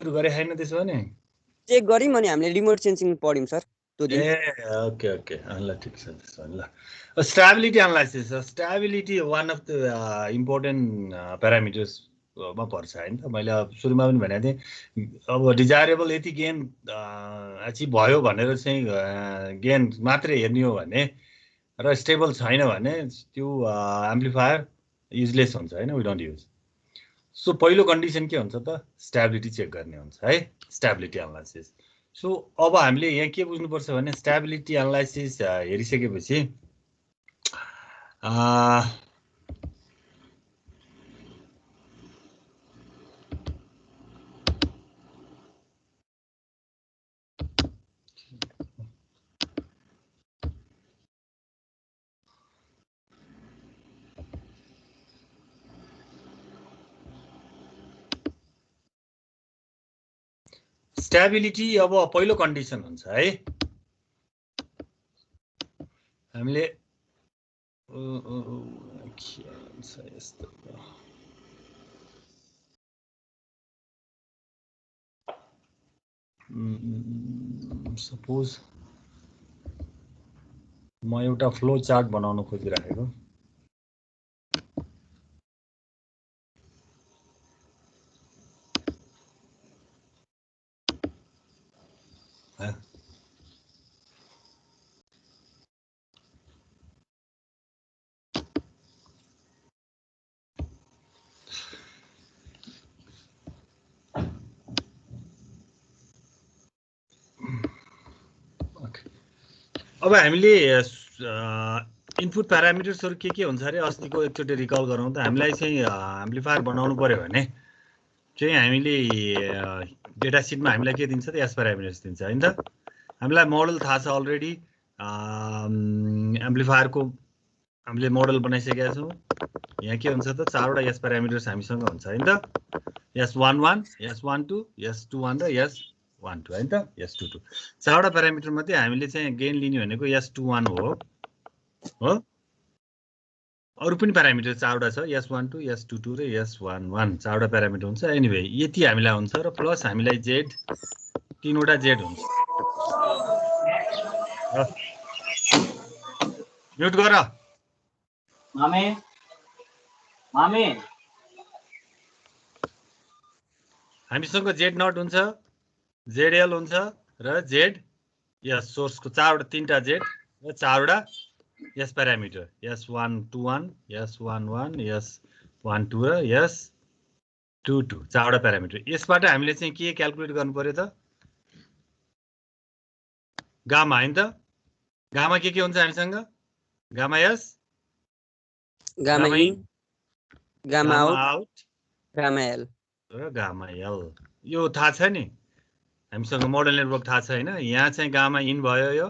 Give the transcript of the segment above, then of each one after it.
गरे छैन त्यसो भने चेक गर्यौं अनि हामीले रिमोट सेन्सिङ पढ्यौं सर त्यो दिन ओके ओके ल ठिक छ त्यसो भने ल stability analysis stability one of the important parameters मा पर्छ हैन त मैले सुरुमा पनि भनेको थिएँ अब डिजायरेबल यति गेन अचिभ भयो भनेर चाहिँ गेन मात्रै हेर्ने हो भने र स्टेबल छैन भने त्यो एम्प्लिफायर युजलेस हुन्छ हैन वी डोन्ट युज सो पहिलो कन्डिसन के हुन्छ त स्टेबिलिटी चेक गर्ने हुन्छ है स्टेबिलिटी एनालाइसिस सो अब हामीले यहाँ के बुझ्नुपर्छ भने स्टेबिलिटी एनालाइसिस हेरिसकेपछि स्टेबिलिटी अब पहिलो कन्डिसन हुन्छ है हामीले सपोज म एउटा फ्लो चार्ट बनाउन खोजिरहेको अब हामीले इनपुट प्यारामिटर्सहरु के हुन्छ अरे अस्तिको एकचोटि रिकल गरौँ त हामीलाई चाहिँ एम्प्लिफायर बनाउनु पर्यो भने चाहिँ हामीले डेटा सिटमा हामीलाई के दिन्छ त एस प्यारामिटर्स दिन्छ हैन त हामीलाई मोडल थाहा छ अलरेडी एम्प्लिफायरको हामीले मोडल बनाइसकेका छौं यहाँ के हुन्छ त चारवटा एस प्यारामिटर्स हामीसँग हुन्छ हैन त S11 S12 S21 र S12 हैन त S22 चारवटा प्यारामिटर मध्ये हामीले चाहिँ गेन लिने भनेको S21 हो अरु पनि प्यारामिटर चारवटा छ S12 S22 र S11 चारवटा प्यारामिटर हुन्छ एनीवे यति हामीलाई हुन्छ र प्लस हामीलाई Z तीनवटा Z हुन्छ म्युट गर मामे हामीसँग Z0 हुन्छ ZL हुन्छ र Z सोर्सको चारवटा तीनटा Z र चारवटा S parameter S121 S11 S12 र S22 चारवटा प्यारामिटर यसबाट हामीले चाहिँ के क्याल्कुलेट गर्नु पर्यो त गामा हैन त गामा के हुन्छ हामीसँग gamma S gamma in gamma out gamma L र गामा एल यो थाहा छ नि हामीसँग मोडल नेटवर्क थाहा छ हैन यहाँ चाहिँ गामा इन भयो यो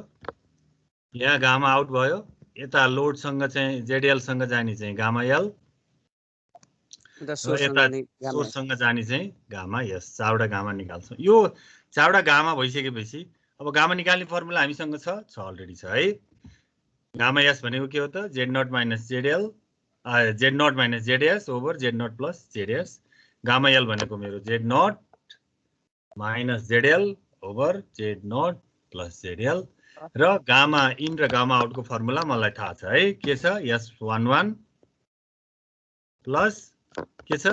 यहाँ गामा आउट भयो यता लोड सँग चाहिँ जेडएल सँग जाने चाहिँ गामा एल र यता सोर्स सँग जाने चाहिँ गामा एस चारवटा गामा निकाल्छौं यो चारवटा गामा भइसकेपछि अब गामा निकाल्ने फर्मुला हामीसँग छ अलरेडी छ है गामा एस भनेको के हो त Z0 - ZL Z0 - ZS over Z0 + ZS gamma L भनेको मेरो Z0 - ZL over Z0 + ZL र गामा इन र गामा आउट को फर्मुला मलाई थाहा छ है के छ S11 प्लस के छ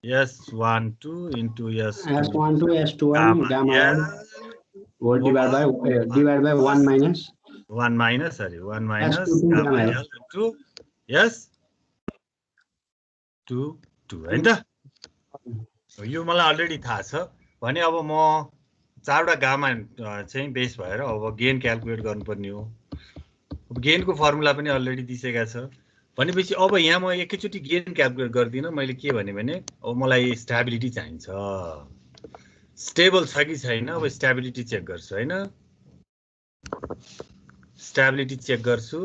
S12 into S12 S21 gamma L whole divided by 1 minus gamma L into S22 हैन त यो मलाई अलरेडी थाहा छ भने अब म चारवटा गामा चाहिँ बेस भएर अब गेन क्याल्कुलेट गर्नुपर्ने हो अब गेनको फर्मुला पनि अलरेडी दिइसकेको छ भनेपछि अब यहाँ म एकैचोटी गेन क्याल्कुलेट गर्दिन मैले के भने अब मलाई स्टेबिलिटी चाहिन्छ स्टेबल छ कि छैन अब स्टेबिलिटी चेक गर्छु हैन स्टेबिलिटी चेक गर्छु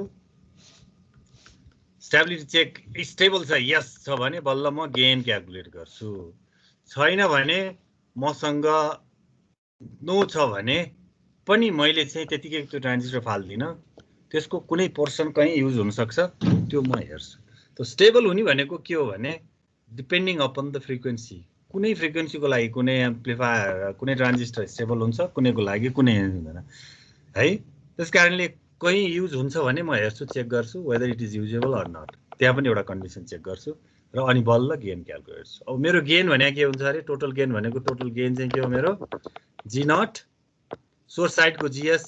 स्टेबिलिटी चेक स्टेबल छ यस छ भने बल्ल म गेन क्याल्कुलेट गर्छु छैन भने मसँग नो छ भने पनि मैले चाहिँ त्यतिकै त्यो ट्रान्जिस्टर फाल्दिन त्यसको कुनै पोर्सन कहीं युज हुन सक्छ त्यो म हेर्छु त स्टेबल हुने भनेको के हो भने डिपेन्डिङ अपन द फ्रिक्वेन्सी कुनै फ्रिक्वेन्सीको लागि कुनै एम्प्लिफायर कुनै ट्रान्जिस्टर स्टेबल हुन्छ, कुनैको लागि कुनै हुँदैन है। त्यसकारणले कहीँ युज हुन्छ भने म हेर्छु, चेक गर्छु whether it is usable or not. त्यहाँ पनि एउटा कन्डिसन चेक गर्छु र अनि बल्ल गेन क्याल्कुलेट गर्छु। अब मेरो गेन भनेको के हुन्छ अरे, टोटल गेन भनेको टोटल गेन चाहिँ के हो मेरो, जी नट सोर्स साइडको जीएस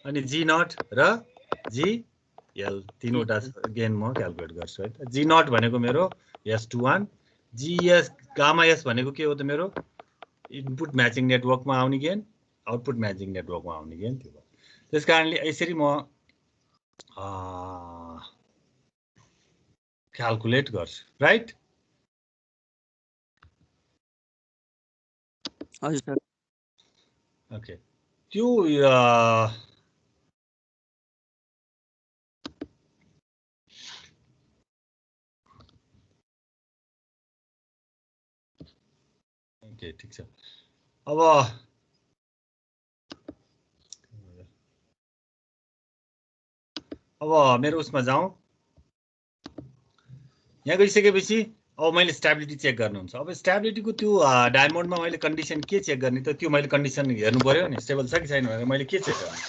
अनि जी नट र जीएल तीनवटा गेन म क्याल्कुलेट गर्छु है त। जी नट भनेको मेरो S21, जीएस गामा एस भनेको के हो त मेरो इनपुट म्याचिङ नेटवर्कमा आउने गेन, आउटपुट म्याचिङ नेटवर्कमा आउने गेन त्यो हो। त्यसकारणले यसरी म क्याल्कुलेट गर्छु, राइट? हजुर सर। ओके, त्यो ओके ठिक छ। अब मेरो उसमा जाउँ। यहाँ गइसकेपछि अब मैले स्टेबिलिटी चेक गर्नुहुन्छ। अब स्टेबिलिटीको त्यो डायमन्डमा मैले कन्डिसन के चेक गर्ने त, त्यो मैले कन्डिसन हेर्नु पर्यो नि, स्टेबल छ कि छैन भनेर मैले के चेक गर्ने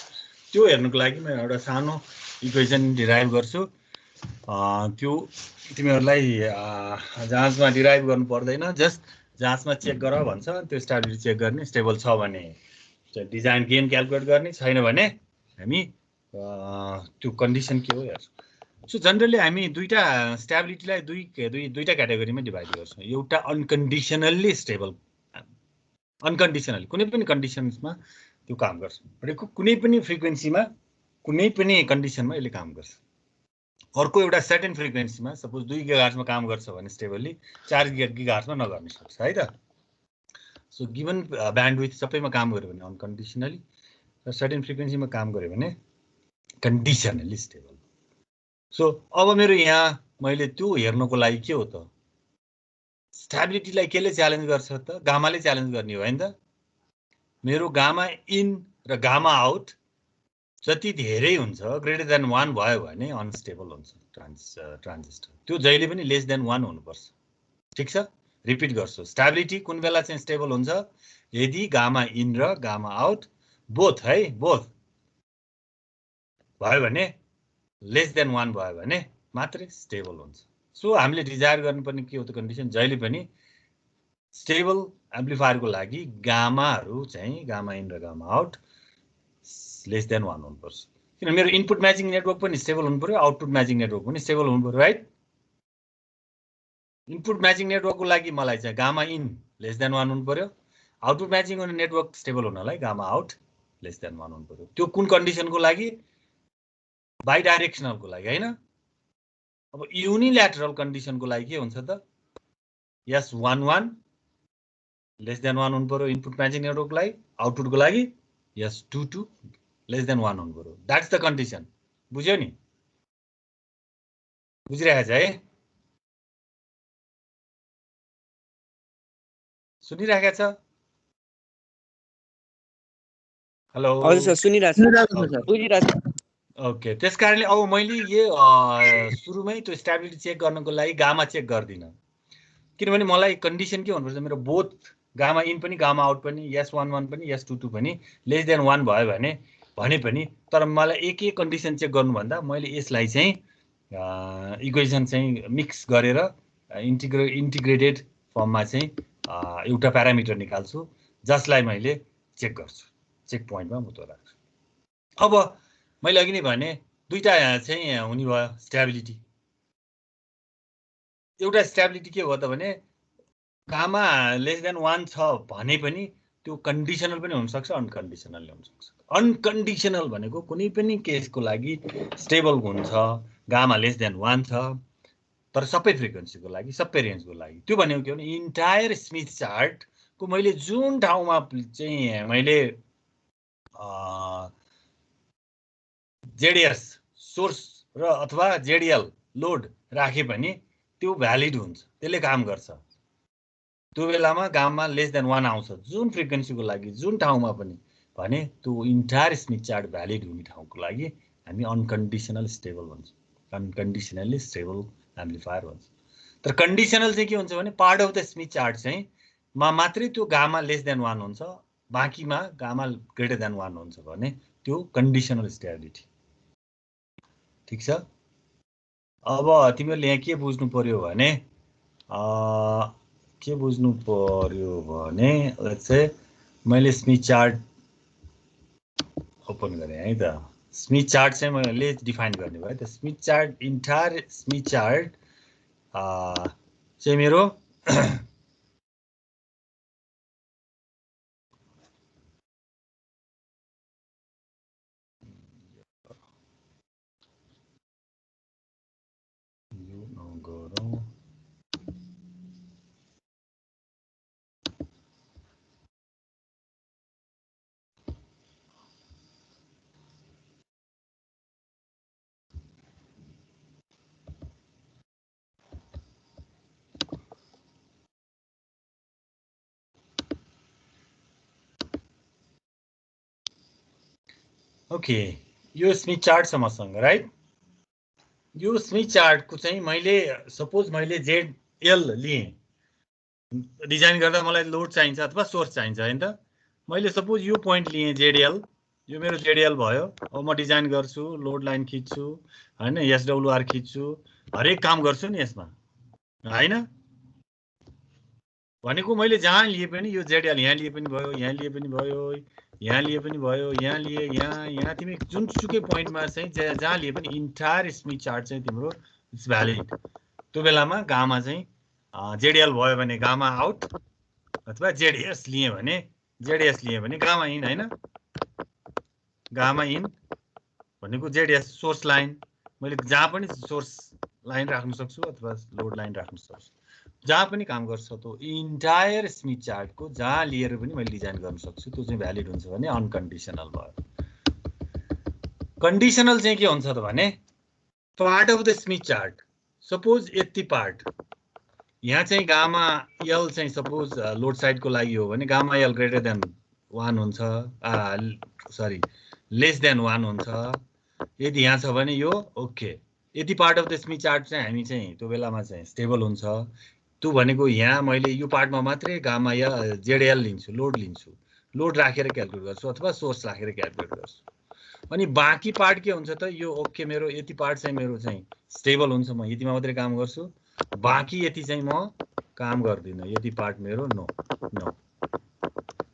त्यो हेर्नुको लागि म एउटा सानो इक्वेसन डिराइभ गर्छु। त्यो तिमीहरूलाई जाँचमा डिराइभ गर्नु पर्दैन, जस्ट जाँचमा चेक गर भन्छ। त्यो स्टेबिलिटी चेक गर्ने, स्टेबल छ भने डिजाइन गेन क्याल्कुलेट गर्ने, छैन भने हामी त्यो कन्डिसन के हो हेर्छौँ। सो जनरली हामी दुईटा स्टेबिलिटीलाई दुईटा क्याटेगोरीमा डिभाइड गर्छौँ। एउटा अनकन्डिसनल्ली स्टेबल, अनकन्डिसनली कुनै पनि कन्डिसन्समा त्यो काम गर्छ, भनेको कुनै पनि फ्रिक्वेन्सीमा कुनै पनि कन्डिसनमा यसले काम गर्छ। अर्को एउटा सर्टेन फ्रिक्वेन्सीमा सपोज 2 गिगाहर्ट्जमा काम गर्छ भने स्टेबली 4 गिगाहर्ट्जमा नगर्न सक्छ है त। सो गिभन ब्यान्डविथ सबैमा काम गर्यो भने अनकन्डिसनली, र सर्टेन फ्रिक्वेन्सीमा काम गर्यो भने कन्डिसनली स्टेबल। सो अब मेरो यहाँ मैले त्यो हेर्नको लागि के हो त, स्टेबिलिटीलाई केले च्यालेन्ज गर्छ त, गामाले च्यालेन्ज गर्ने हो हैन त। मेरो गामा इन र गामा आउट जति धेरै हुन्छ ग्रेटर देन 1 भयो भने अनस्टेबल हुन्छ ट्रान्जिस्टर। त्यो जहिले पनि लेस देन 1 हुनुपर्छ, ठिक छ। रिपिट गर्छु, स्टेबिलिटी कुन बेला चाहिँ स्टेबल हुन्छ, यदि गामा इन र गामा आउट बोथ है बोथ भयो भने लेस देन 1 भयो भने मात्रै स्टेबल हुन्छ। सो हामीले डिजायर गर्नुपर्ने के हो त कन्डिसन, जहिले पनि स्टेबल एम्प्लिफायरको लागि गामाहरू चाहिँ गामा इन र गामा आउट लेस देन 1 हुनुपर्छ। किन मेरो इनपुट म्याचिङ नेटवर्क पनि स्टेबल हुनु पर्यो, आउटपुट म्याचिङ नेटवर्क पनि स्टेबल हुनु पर्यो, राइट? इनपुट म्याचिङ नेटवर्कको लागि मलाई चाहिँ गामा इन लेस देन 1 हुनु पर्यो, आउटपुट म्याचिङ हुने नेटवर्क स्टेबल हुनलाई गामा आउट लेस देन 1 हुनु पर्यो। त्यो कुन कन्डिसनको लागि, बाइ डाइरेक्सनलको लागि हैन। अब युनिल्याटरल कन्डिसनको लागि के हुन्छ त, S11 लेस देन 1 हुनु पर्यो इनपुट म्याचिङ नेटवर्कको लागि, आउटपुटको लागि S22 लेस देन 1 हुनु पर्यो। That's the condition. बुझ्यो नि? बुझिरहेको छ है? सुनिरहेको छ? हेलो? हजुर सर, सुनिरहेको छ। ओके, त्यसकारणले अब मैले यो सुरुमै त्यो स्टेबिलिटी चेक गर्नको लागि गामा चेक गर्दिनँ, किनभने मलाई कन्डिसन के हुनुपर्छ, मेरो बोथ गामा इन पनि गामा आउट पनि S11 पनि S22 पनि लेस देन 1 भयो भने पनि, तर मलाई एक कन्डिसन चेक गर्नुभन्दा मैले यसलाई चाहिँ इक्वेसन चाहिँ मिक्स गरेर इन्टिग्रेटेड फर्ममा चाहिँ एउटा प्यारामिटर निकाल्छु, जसलाई मैले चेक गर्छु, चेक पोइन्टमा म त्यो राख्छु। अब मैले अघि नै भने दुईटा चाहिँ हुने भयो स्टेबिलिटी। एउटा स्टेबिलिटी के हो त भने गामा लेस देन 1 छ भने पनि त्यो कन्डिसनल पनि हुनसक्छ, अनकन्डिसनल हुनसक्छ। अनकन्डिसनल भनेको कुनै पनि केसको लागि स्टेबल हुन्छ, गामा लेस देन 1 छ, तर सबै फ्रिक्वेन्सीको लागि, सबै रेन्जको लागि। त्यो भनेको के भने इन्टायर स्मिथ चार्टको मैले जुन ठाउँमा चाहिँ मैले जेडिएस सोर्स र अथवा जेडिएल लोड राखे पनि त्यो भ्यालिड हुन्छ, त्यसले काम गर्छ। त्यो बेलामा गामा लेस देन 1 आउँछ जुन फ्रिक्वेन्सीको लागि, जुन ठाउँमा पनि भने त्यो इन्टायर स्मिथ चार्ट भ्यालिड हुने ठाउँको लागि हामी अनकन्डिसनल स्टेबल भन्छौँ, अनकन्डिसनली स्टेबल एम्प्लिफायर भन्छ। तर कन्डिसनल चाहिँ के हुन्छ भने part of the Smith chart चाहिँ मा मात्रै त्यो गामा लेस देन 1 हुन्छ, बाँकीमा गामा ग्रेटर देन 1 हुन्छ भने त्यो कन्डिसनल स्टेबिलिटी। ठीक छ। अब तिमीहरूले यहाँ के बुझ्नु पर्यो भने लेट्स से मैले स्मिथ चार्ट ओपन गरेँ है त। स्मिथ चार्ट चाहिँ मैले डिफाइन गर्ने भयो त। Smith chart entire Smith chart चाहिँ मेरो ओके, यो स्मिथ चार्ट छ मसँग राइट। यो स्मिथ चार्ट को चाहिँ मैले सपोज मैले जेडएल लिएँ, डिजाइन गर्दा मलाई लोड चाहिन्छ अथवा सोर्स चाहिन्छ हैन त। मैले सपोज यो पोइन्ट लिएँ जेडएल, यो मेरो जेडएल भयो। अब म डिजाइन गर्छु, लोड लाइन खिच्छु हैन, एसडब्ल्युआर खिच्छु, हरेक काम गर्छु नि यसमा हैन। भनेको मैले जहाँ लिए पनि यो जेडएल यहाँ लिए पनि भयो, यहाँ लिए पनि भयो, यहाँ लिए पनि भयो, यहाँ लिए, यहाँ तिमी जुनसुकै पोइन्टमा चाहिँ जहाँ लिए पनि इन्टायर स्मिथ चार्ट चाहिँ तिम्रो इट्स भ्यालिड। त्यो बेलामा गामा चाहिँ जेडएल भयो भने गामा आउट अथवा जेडएस लिए भने गामा इन हैन। गामा इन भनेको जेडएस सोर्स लाइन, मैले जहाँ पनि सोर्स लाइन राख्न सक्छु अथवा लोड लाइन राख्न सक्छु, जहाँ पनि काम गर्छ। त्यो इन्टायर स्मिथ चार्ट को जहाँ लिएर पनि मैले डिजाइन गर्न सक्छु, त्यो चाहिँ भ्यालिड हुन्छ भने अनकन्डिसनल भयो। कन्डिसनल चाहिँ के हुन्छ त भने part of the Smith chart, suppose यति पार्ट यहाँ चाहिँ गामा एल चाहिँ सपोज लोड साइडको लागि हो भने गामा एल ग्रेटर देन 1 हुन्छ, सरी लेस देन 1 हुन्छ। यदि यहाँ छ भने यो ओके। यदि part of the Smith chart चाहिँ हामी चाहिँ त्यो बेलामा चाहिँ स्टेबल हुन्छ। त्यो भनेको यहाँ मैले यो पार्टमा मात्रै गामा या जेडएल लिन्छु, लोड लिन्छु, लोड राखेर क्याल्कुलेट गर्छु अथवा सोर्स राखेर क्याल्कुलेट गर्छु। अनि बाँकी पार्ट के हुन्छ त, यो ओके मेरो यति पार्ट चाहिँ मेरो चाहिँ स्टेबल हुन्छ, म यतिमा मात्रै काम गर्छु, बाँकी यति चाहिँ म काम गर्दिनँ, यति पार्ट मेरो नो नो,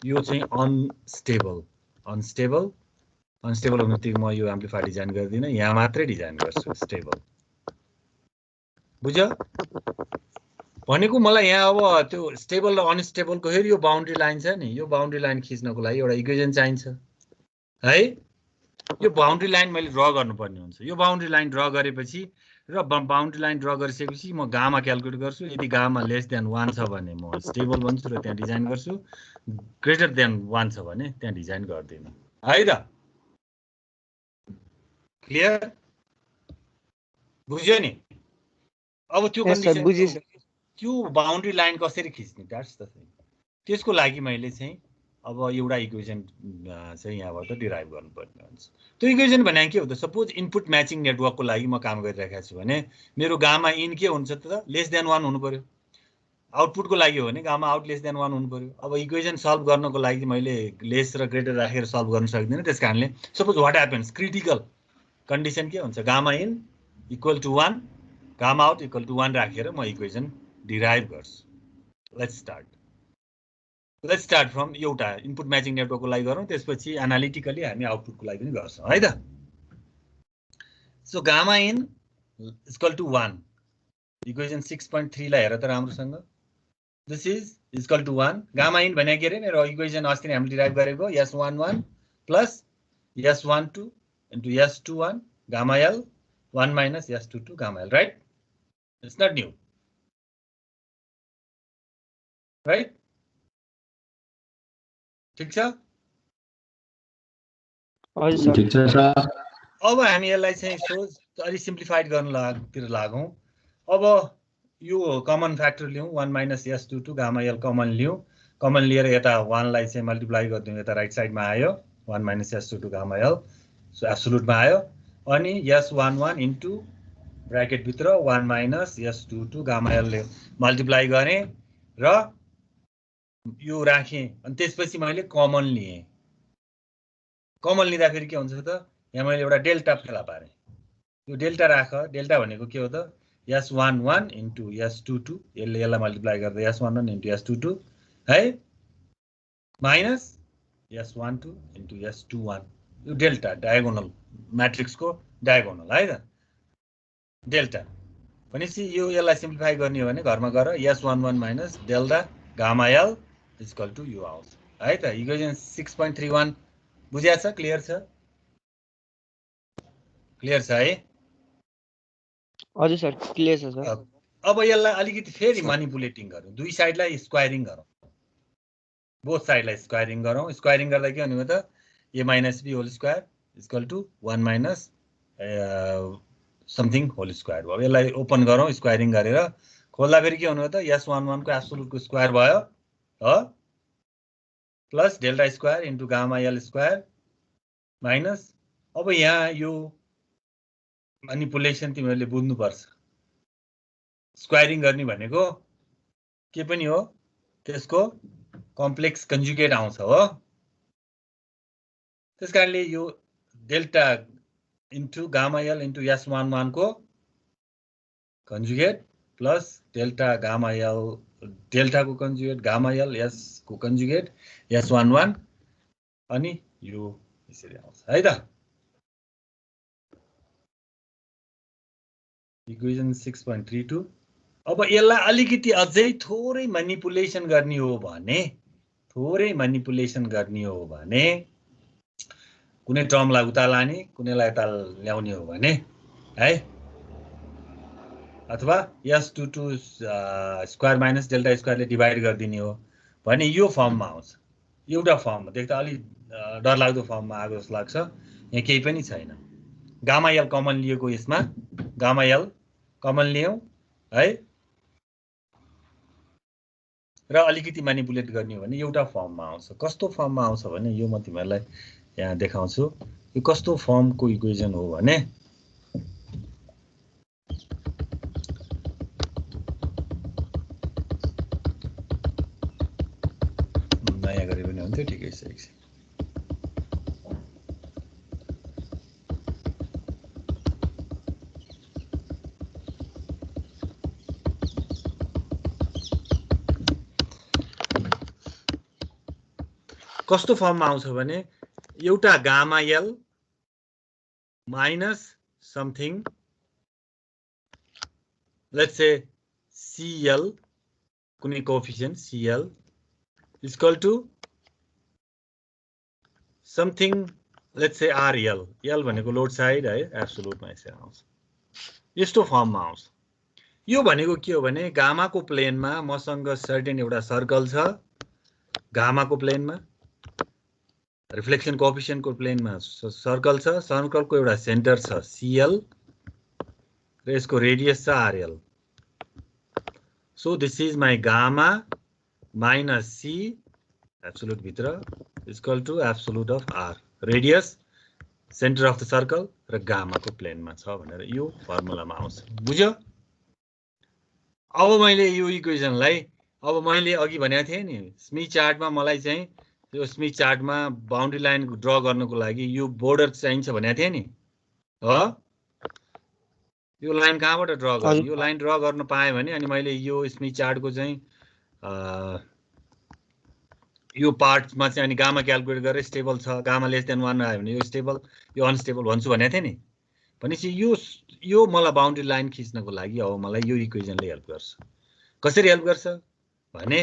यो चाहिँ अनस्टेबल हुने बित्तिकै म यो एम्प्लिफायर डिजाइन गर्दिनँ, यहाँ मात्रै डिजाइन गर्छु स्टेबल। बुझ्यो? भनेको मलाई यहाँ अब त्यो स्टेबल र अनस्टेबलको फेरि यो बाउन्ड्री लाइन छ नि, यो बाउन्ड्री लाइन खिच्नको लागि एउटा इक्वेसन चाहिन्छ है। यो बाउन्ड्री लाइन मैले ड्र गर्नुपर्ने हुन्छ। यो बाउन्ड्री लाइन ड्र गरेपछि र बाउन्ड्री लाइन ड्र गरिसकेपछि म गामा क्याल्कुलेट गर्छु। यदि गामा लेस देन 1 छ भने म स्टेबल भन्छु र त्यहाँ डिजाइन गर्छु, ग्रेटर देन 1 छ भने त्यहाँ डिजाइन गर्दिनँ है त। क्लियर? बुझ्यो नि? अब त्यो कन्डिसन, त्यो बाउन्ड्री लाइन कसरी खिच्ने, द्याट्स द थिङ। त्यसको लागि मैले चाहिँ अब एउटा इक्वेसन चाहिँ यहाँबाट डिराइभ गर्नुपर्ने हुन्छ। त्यो इक्वेसन भने के हो त, सपोज इनपुट म्याचिङ नेटवर्कको लागि म काम गरिरहेको छु भने मेरो गामा इन के हुन्छ त, लेस देन 1 हुनु पर्यो। आउटपुटको लागि हो भने गामा आउट लेस देन 1 हुनु पर्यो। अब इक्वेसन सल्भ गर्नको लागि मैले लेस र ग्रेटर राखेर सल्भ गर्न सक्दिनँ। त्यस कारणले suppose what happens, critical condition के हुन्छ, gamma in equal to 1, gamma out equal to 1 राखेर म इक्वेसन डिराइभ गर्छु। लेट्स स्टार्ट फ्रम एउटा इनपुट म्याचिङ नेटवर्कको लागि गरौँ, त्यसपछि एनालिटिकली हामी आउटपुटको लागि पनि गर्छौँ है त। So gamma in equal to 1, equation 6.3 लाई हेर त राम्रोसँग। This is equal to 1, gamma in भने के रे, मेरो इक्वेसन अस्ति नै हामीले डिराइभ गरेको S11 plus S12 into S21 gamma L 1 minus S22 gamma L, right? It's not new, right? ठीक छ? ठीक छ सर। अब हामी यसलाई चाहिँ सोच अलि सिम्प्लिफाइड गर्न लागौँ। अब यो कमन फ्याक्टर लिउँ, 1 minus S22 gamma L common लिउँ। कमन लिएर यता 1 लाई चाहिँ मल्टिप्लाई गरिदिउँ, यता राइट साइडमा आयो 1 minus S22 gamma L, so एब्सोल्युटमा आयो। अनि S11 इन्टु ब्र्याकेट भित्र 1 माइनस S22 गामा L ले मल्टिप्लाई गरेँ र यो राखेँ अनि त्यसपछि मैले कमन लिएँ कमन लिँदाखेरि के हुन्छ त यहाँ मैले एउटा डेल्टा फेला पारेँ यो डेल्टा राख डेल्टा भनेको के हो त S11 इन्टु S22 यसलाई मल्टिप्लाई गर्दा S11 इन्टु S22 है माइनस S12 इन्टु S21 यो डेल्टा डायगोनल म्याट्रिक्सको डायगोनल है त डेल्टा भनेपछि यो यसलाई सिम्प्लिफाई गर्ने हो भने घरमा गएर S11 minus delta gamma L equal to यो आउँछ है त इक्वेसन 6.31 बुझ्या छ क्लियर छ है हजुर सर क्लियर छ सर अब यसलाई अलिकति फेरि म्यानिपुलेटिङ गरौँ दुई साइडलाई स्क्वायरिङ गरौँ बोथ साइडलाई स्क्वायरिङ गरौँ स्क्वायरिङ गर्दा के हुने हो त a minus b whole square equal to 1 minus something whole square भयो यसलाई ओपन गरौँ स्क्वायरिङ गरेर खोल्दा फेरि के हुने हो त S11 को एब्सोल्युटको स्क्वायर भयो हो plus delta square into gamma L square minus अब यहाँ यो म्यानिपुलेसन तिमीहरूले बुझ्नुपर्छ स्क्वायरिङ गर्ने भनेको के पनि हो त्यसको कम्प्लेक्स कन्जुगेट आउँछ हो त्यसकारणले यो delta into gamma L into S11 को conjugate plus delta gamma L delta को कन्जुगेट गामा L S को कन्जुगेट S11 अनि यो यसरी आउँछ है त इक्वेसन 6.32 अब यसलाई अलिकति अझै थोरै म्यानिपुलेसन गर्ने हो भने कुनै टर्मलाई उता लाने कुनैलाई यता ल्याउने हो भने है अथवा S22 स्क्वायर माइनस डेल्टा स्क्वायरले डिभाइड गरिदिने हो भने यो फर्ममा आउँछ एउटा फर्ममा देख्दा अलि डरलाग्दो फर्ममा आएको जस्तो लाग्छ यहाँ केही पनि छैन गामा L कमन लिएको यसमा गामा L कमन लियौं है र अलिकति म्यानिपुलेट गर्ने हो भने एउटा फर्ममा आउँछ कस्तो फर्ममा आउँछ भने यो म तिमीहरूलाई यहाँ देखाउँछु यो कस्तो फर्मको इक्वेसन हो भने नयाँ गरे पनि हुन्थ्यो ठिकै छ एकछिन कस्तो फर्ममा आउँछ भने एउटा gamma L minus something let's say CL कुनै coefficient CL equal to something let's say RL L भनेको लोड साइड है एब्सोल्युटमा यसरी आउँछ यस्तो फर्ममा आउँछ यो भनेको के हो भने गामाको प्लेनमा मसँग सर्टेन एउटा सर्कल छ गामाको प्लेनमा रिफ्लेक्सन कोएफिसिएन्टको प्लेनमा सर्कल छ सर्कलको एउटा सेन्टर छ CL र यसको रेडियस छ RL so this is my gamma minus C absolute भित्र equal to absolute of R radius center of the circle र गामाको प्लेनमा छ भनेर यो फर्मुलामा आउँछ बुझ्यो अब मैले यो इक्वेसनलाई अब मैले अघि भनेको थिएँ नि स्मिथ चार्टमा मलाई चाहिँ यो स्मिथ चार्टमा बाउन्ड्री लाइन ड्र गर्नको लागि यो बोर्डर चाहिन्छ भनेको थिएँ नि हो यो लाइन कहाँबाट ड्र गर्ने यो लाइन ड्र गर्न पाएँ भने अनि मैले यो स्मिथ चार्टको चाहिँ यो पार्टमा चाहिँ अनि गामा क्याल्कुलेट गरेर स्टेबल छ गामा लेस देन 1 आयो भने यो स्टेबल यो अनस्टेबल भन्छु भनेको थिएँ नि भनेपछि यो मलाई बाउन्ड्री लाइन खिच्नको लागि अब मलाई यो इक्वेसनले हेल्प गर्छ कसरी हेल्प गर्छ भने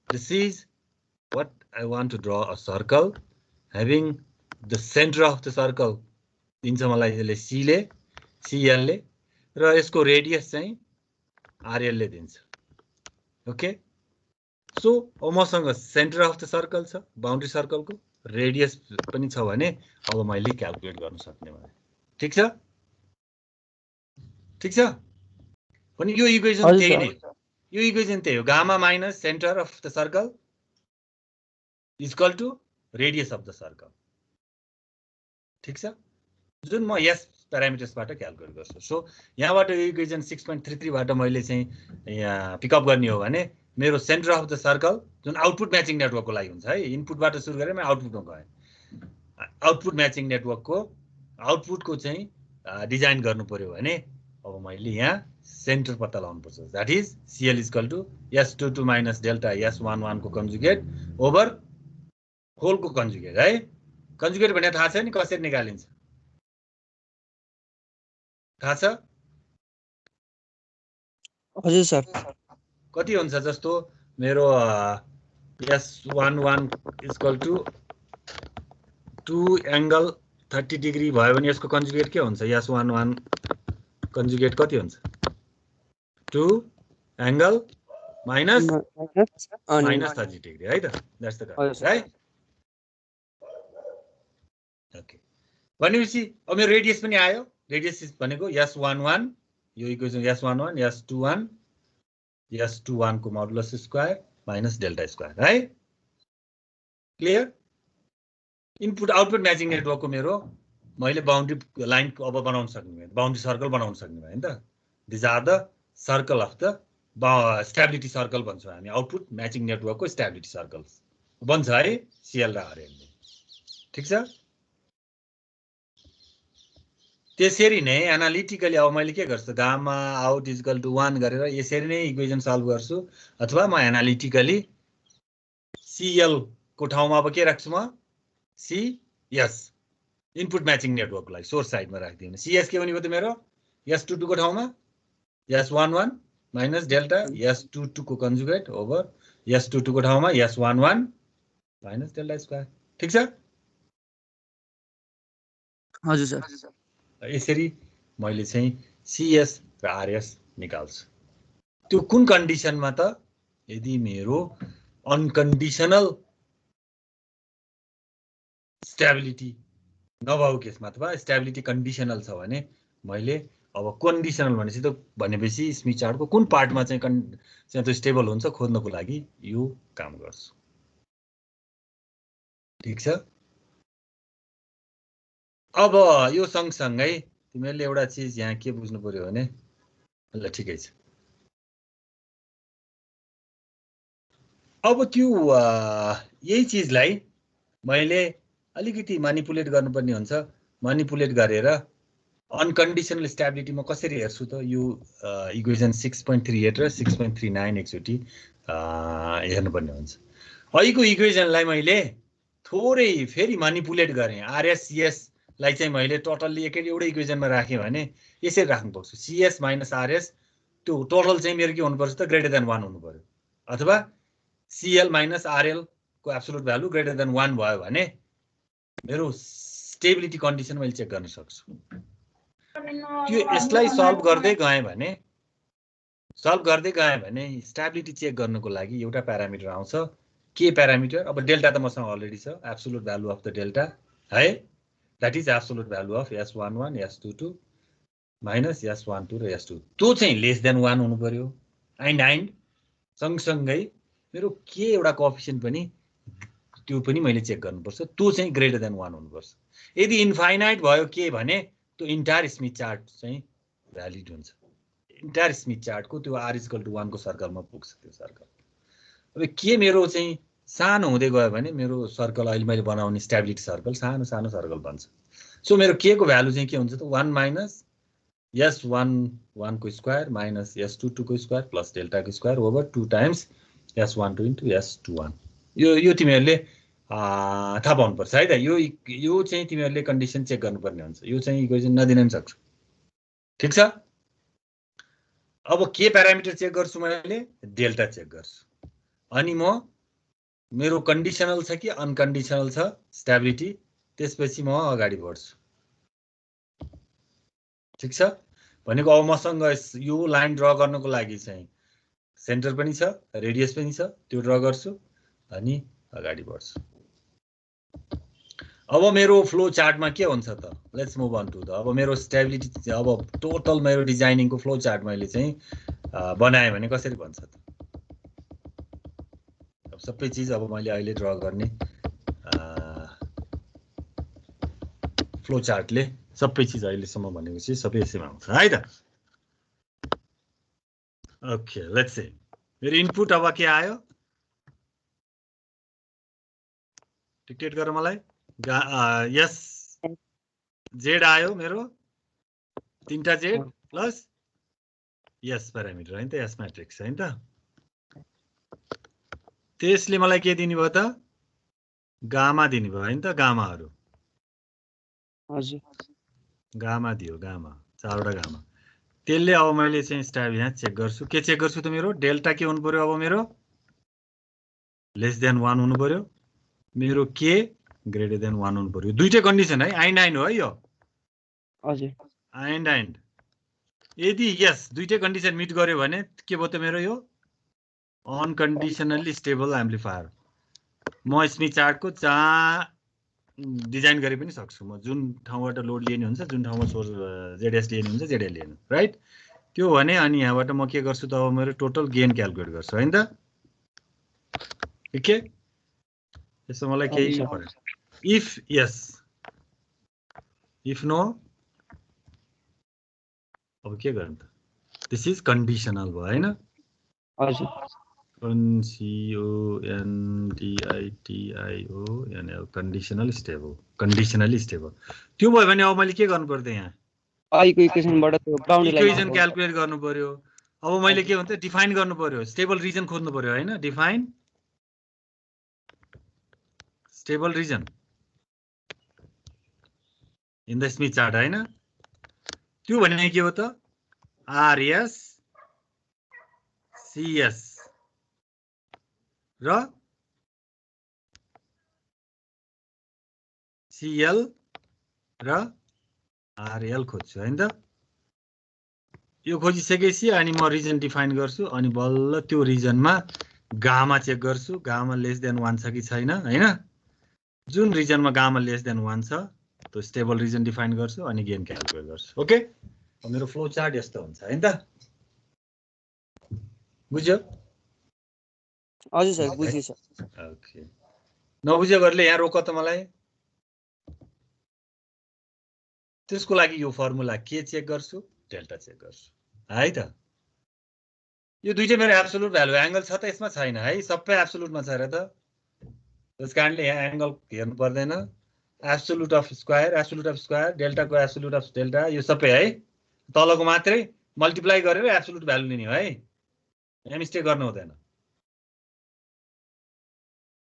this is what I want to draw a circle having the center of the circle दिन्छ मलाई यसले CL ले र यसको रेडियस चाहिँ RL ले दिन्छ ओके सो मसँग सेन्टर अफ द सर्कल छ बाउन्ड्री सर्कलको रेडियस पनि छ भने अब मैले क्याल्कुलेट गर्न सक्ने भए ठीक छ पनि यो इक्वेसन त्यही नै यो इक्वेसन त्यही हो gamma minus centre of the circle equal to radius of the circle ठीक छ जुन म यस प्यारामिटर्सबाट क्याल्कुलेट गर्छु। सो यहाँबाट यो इक्वेसन 6.33 बाट मैले चाहिँ यहाँ पिकअप गर्ने हो भने मेरो सेन्टर अफ द सर्कल जुन आउटपुट म्याचिङ नेटवर्कको लागि हुन्छ है, इनपुटबाट सुरु गरेर म आउटपुटमा गएँ। आउटपुट म्याचिङ नेटवर्कको आउटपुटको चाहिँ डिजाइन गर्नु पर्यो भने अब मैले यहाँ सेन्टर पत्ता लगाउनु पर्छ। That is CL equal to S22 minus delta S11 को कन्जुगेट ओभर होलको कन्जुगेट है। कन्जुगेट भने थाहा छ नि कसरी निकालिन्छ, थाहा छ? हजुर सर। कति हुन्छ जस्तो मेरो S11 equal to 2 angle 30 degree भयो भने यसको कन्जुगेट के हुन्छ? S11 कन्जुगेट कति हुन्छ? 2 एंगल माइनस 30 डिग्री है त, द्याट्स द कन्सेप्ट है। ओके, भनेपछि अब मेरो रेडियस पनि आयो। रेडियस भनेको S11 यो इक्वेसन S11 S21 को modulus square minus delta square है। क्लियर? इनपुट आउटपुट म्याचिङ नेटवर्कको मेरो मैले बाउन्ड्री लाइन अब बनाउन सक्ने, बाउन्ड्री सर्कल बनाउन सक्ने भयो नि त। These are the circle of the stability circle भन्छौँ हामी। आउटपुट म्याचिङ नेटवर्कको स्टेबिलिटी सर्कल बन्छ है CL र RL। ठिक छ? त्यसरी नै एनालिटिकली अब मैले के गर्छु, गामा आउट इक्वल टु 1 गरेर यसरी नै इक्वेसन सल्भ गर्छु। अथवा म एनालिटिकली CL को ठाउँमा अब के राख्छु म, CS इनपुट म्याचिङ नेटवर्कको लागि सोर्स साइडमा राखिदिनु। CS के भनेको त मेरो S22 को ठाउँमा S11 माइनस डेल्टा S22 को कन्जुगेट ओभर S22 को ठाउँमा S11 माइनस डेल्टा स्क्वायर। ठिक छ? हजुर सर। यसरी मैले चाहिँ CS र RS निकाल्छु। त्यो कुन कन्डिसनमा त, यदि मेरो अनकन्डिसनल स्टेबिलिटी नभएको केसमा अथवा स्टेबिलिटी कन्डिसनल छ भने मैले अब कन्डिसनल भनेपछि स्मिथ चार्टको कुन पार्टमा चाहिँ त्यो स्टेबल हुन्छ खोज्नको लागि यो काम गर्छु। ठिक छ? अब यो सँगसँगै तिमीहरूले एउटा चिज यहाँ के बुझ्नु पर्यो भने, ल ठिकै छ, अब त्यो यही चिजलाई मैले अलिकति म्यानिपुलेट गर्नुपर्ने हुन्छ। म्यानिपुलेट गरेर अनकन्डिसनल स्टेबिलिटी म कसरी हेर्छु त, यो इक्वेसन 6.38 र 6.39 एकचोटि हेर्नुपर्ने हुन्छ। अहिलेको इक्वेसनलाई मैले थोरै फेरि म्यानिपुलेट गरेँ। RS CS लाई चाहिँ मैले टोटल्ली एउटै इक्वेसनमा राखेँ भने यसरी राख्नुपर्छ, CS माइनस RS। त्यो टोटल चाहिँ मेरो के हुनुपर्छ त, ग्रेटर देन 1 हुनु पर्यो। अथवा CL माइनस RL को एब्सोल्युट भ्यालु ग्रेटर देन 1 भयो भने मेरो स्टेबिलिटी कन्डिसन मैले चेक गर्न सक्छु। त्यो यसलाई सल्भ गर्दै गएँ भने स्टेबिलिटी चेक गर्नको लागि एउटा प्यारामिटर आउँछ, के प्यारामिटर? अब डेल्टा त मसँग अलरेडी छ, absolute value of the delta है। That is absolute value of S11 S22 minus S12 र S2। त्यो चाहिँ लेस देन 1 हुनु पर्यो। एन्ड सँगसँगै मेरो के एउटा कोएफिसिएन्ट पनि त्यो पनि मैले चेक गर्नुपर्छ, त्यो चाहिँ ग्रेटर देन 1 हुनुपर्छ। यदि इन्फाइनाइट भयो के भने त्यो इन्टायर स्मिथ चार्ट चाहिँ भ्यालिड हुन्छ। इन्टायर स्मिथ चार्टको त्यो R=1 को सर्कलमा पुग्छ त्यो सर्कल। अब के मेरो चाहिँ सानो हुँदै गयो भने मेरो सर्कल अहिले मैले बनाउने स्टेबिलिटी सर्कल सानो सानो सर्कल बन्छ। सो मेरो के को भ्यालु चाहिँ के हुन्छ त, 1 माइनस S11 को स्क्वायर माइनस S22 को स्क्वायर प्लस डेल्टा को square over 2 times S12 into S21। यो तिमीहरूले थाहा पाउनुपर्छ है त। यो चाहिँ तिमीहरूले कन्डिसन चेक गर्नुपर्ने हुन्छ। यो चाहिँ इक्वेसन नदिन पनि सक्छ। ठिक छ? अब के प्यारामिटर चेक गर्छु मैले? डेल्टा चेक गर्छु। अनि म मेरो कन्डिसनल छ कि अनकन्डिसनल छ स्टेबिलिटी, त्यसपछि म अगाडि बढ्छु। ठिक छ? भनेको अब मसँग यो लाइन ड्र गर्नको लागि चाहिँ सेन्टर पनि छ, रेडियस पनि छ, त्यो ड्र गर्छु अनि अगाडि बढ्छु। अब मेरो फ्लो चार्टमा के हुन्छ त, let's move on to the, अब मेरो स्टेबिलिटी, अब टोटल मेरो डिजाइनिङको फ्लो चार्ट मैले चाहिँ बनाएँ भने कसरी बन्छ त? अब सबै चिज अब मैले अहिले ड्र गर्ने फ्लो चार्टले सबै चिज अहिलेसम्म भनेको चाहिँ सबै यसैमा आउँछ है त। ओके लेट्स सी मेरो इनपुट अब के आयो डिक्टेट गर मलाई। यस जेड आयो मेरो 3टा जेड प्लस यस प्यारामिटर हैन त यस म्याट्रिक्स हैन त। त्यसले मलाई के दिने भयो त गामा दिने भयो हैन त गामाहरु हजुर गामा दियो गामा 4वटा गामा। त्यसले अब मैले चाहिँ स्ट्याब यहाँ चेक गर्छु के चेक गर्छु त मेरो डेल्टा के हुनु पर्यो अब मेरो लेस देन 1 हुनु पर्यो मेरो के ग्रेटर देन 1 हुनु पर्यो। दुईटै कन्डिसन है आइन्ड हो है यो हजुर आइन्ड यदि यस दुईटै कन्डिसन मिट गर्यो भने के भयो त मेरो यो अनकन्डिसनली स्टेबल एम्प्लिफायर। म स्मिथ चार्टको जहाँ डिजाइन गरे पनि सक्छु म जुन ठाउँबाट लोड लिने हुन्छ जुन ठाउँमा सोर्स जेडएस लिने हुन्छ जेडएल लिनु राइट त्यो भने अनि यहाँबाट म के गर्छु त अब मेरो टोटल गेन क्याल्कुलेट गर्छु हैन त। ठीक है यसो मलाई केही इफ यस इफ नो अब के गर्नु त दिस इज कन्डिसनल भयो हैन। हजुर CONDITIONL कन्डिसनली स्टेबल त्यो भयो भने अब मैले के गर्नु पर्छ यहाँ आईको इक्वेसनबाट त्यो बाउन्ड्री लाइन इक्वेसन क्याल्कुलेट गर्नु पर्यो। अब मैले के भन्छ डिफाइन गर्नु पर्यो स्टेबल रिजन खोज्नु पर्यो हैन define stable region in the Smith chart हैन। त्यो भने के हो त RS CS र CL र RL खोज्छु हैन त। यो खोजिसकेपछि अनि म रिजन डिफाइन गर्छु अनि बल्ल त्यो रिजनमा गामा चेक गर्छु गामा लेस देन 1 छ कि छैन हैन। जुन रिजनमा गामा लेस देन 1 छ त्यो स्टेबल रिजन डिफाइन गर्छु अनि गेन क्याल्कुलेट गर्छु। ओके मेरो फ्लो चार्ट यस्तो हुन्छ हैन त बुझ्यो। हजुर सर बुझ्यो सर। ओके नबुझेकोहरुले यहाँ रोक त मलाई। त्यसको लागि यो फर्मुला के चेक गर्छु डेल्टा चेक गर्छु है त। यो दुईटै मेरो एब्सोल्युट भ्यालु एंगल छ त यसमा छैन है सबै एब्सोल्युटमा छ र त। त्यसकारणले यहाँ एंगल हेर्नु पर्दैन एब्सोल्युट अफ स्क्वायर डेल्टा को एब्सोल्युट अफ डेल्टा यो सबै है तलको मात्रै मल्टिप्लाई गरेर एब्सोल्युट भ्यालु लिने हो है यहाँ मिस्टेक गर्नु हुँदैन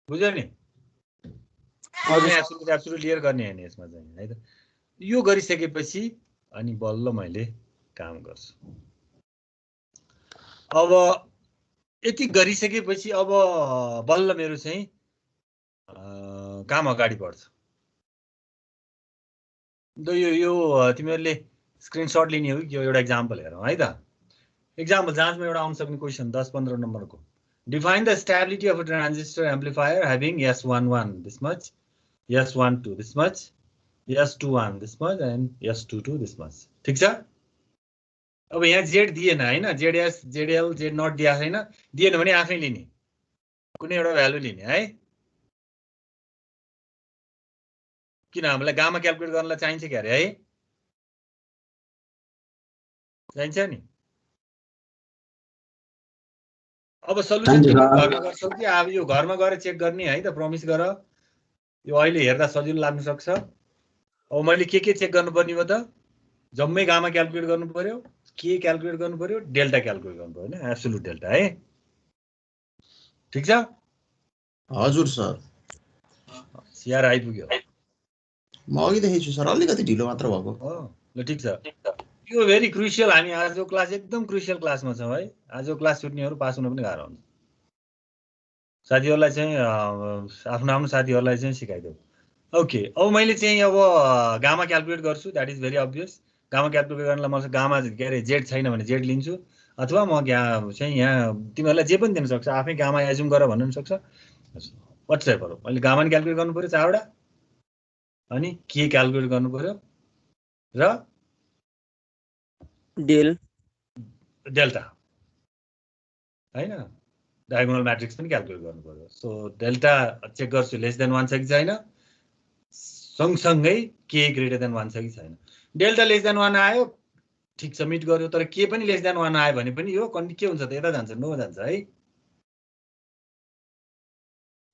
बुझ्यो नि। एब्सोल्युट लिएर गर्ने हैन यसमा चाहिँ है त। यो गरिसकेपछि अनि बल्ल मैले काम गर्छु। अब यति गरिसकेपछि अब बल्ल मेरो चाहिँ काम अगाडि बढ्छ। यो तिमीहरुले स्क्रिनशट लिने हो कि यो एउटा एक्जाम्पल हेरौँ है त। एक्जाम्पल जाँचमा एउटा आउन सक्ने क्वेशन 10-15 नम्बरको define the stability of a transistor amplifier having S11 this much S12 this much S21 this much and S22 this much ठीक छ। अब यहाँ जेड दिएन हैन जेडएस जेडएल जेड नट दिया छैन दिएन भने आफै लिने कुनै एउटा भ्यालु लिने है। किन हामीलाई गामा क्याल्कुलेट गर्नलाई चाहिन्छ के अरे है चाहिन्छ नि। अब सल्युसन तिमी घरमा गर्छौ कि अब यो घरमा गएर चेक गर्ने है त प्रमिस गर यो अहिले हेर्दा सजिलो लाग्न सक्छ। अब मैले के चेक गर्नुपर्ने हो त जम्मै गामा क्याल्कुलेट गर्नु पर्यो के क्याल्कुलेट गर्नु पर्यो डेल्टा क्याल्कुलेट गर्नु पर्यो हैन एब्सोल्युट डेल्टा है ठीक छ। हजुर सर सिआर आइपुग्यो म अघिदेखि छु सर अलिकति ढिलो मात्र भएको हो ल ठीक छ। यो भेरी क्रुसियल हामी आजको क्लास एकदम क्रुसियल क्लासमा छौं है। आजको क्लास छुट्नेहरु पास हुन पनि गाह्रो हुन्छ। साथीहरुलाई चाहिँ आफ्नो साथीहरुलाई चाहिँ सिकाइदेऊ। ओके अब मैले चाहिँ अब गामा क्याल्कुलेट गर्छु that is very obvious. Gamma calculate गर्नलाई म गामा के अरे जेड छैन भने जेड लिन्छु अथवा म यहाँ तिमीहरुलाई जे पनि दिन सक्छ आफै गामा एज्युम गर भन्न पनि सक्छ व्हाट्सएभर। मैले गामा क्याल्कुलेट गर्नु पर्यो 4 वटा अनि के क्याल्कुलेट गर्नु पर्यो र डेल्टा हैन डायगोनल म्याट्रिक्स पनि क्याल्कुलेट गर्नु पर्यो। सो डेल्टा चेक गर्छु लेस देन 1 छ कि छैन सँगसँगै के ग्रेटर देन 1 छ कि छैन। डेल्टा लेस देन 1 आयो ठिक छ मिट गर्यो, तर के पनि लेस देन 1 आयो भने पनि यो कन्डिसन के हुन्छ त, यता जान्छ, नो जान्छ है।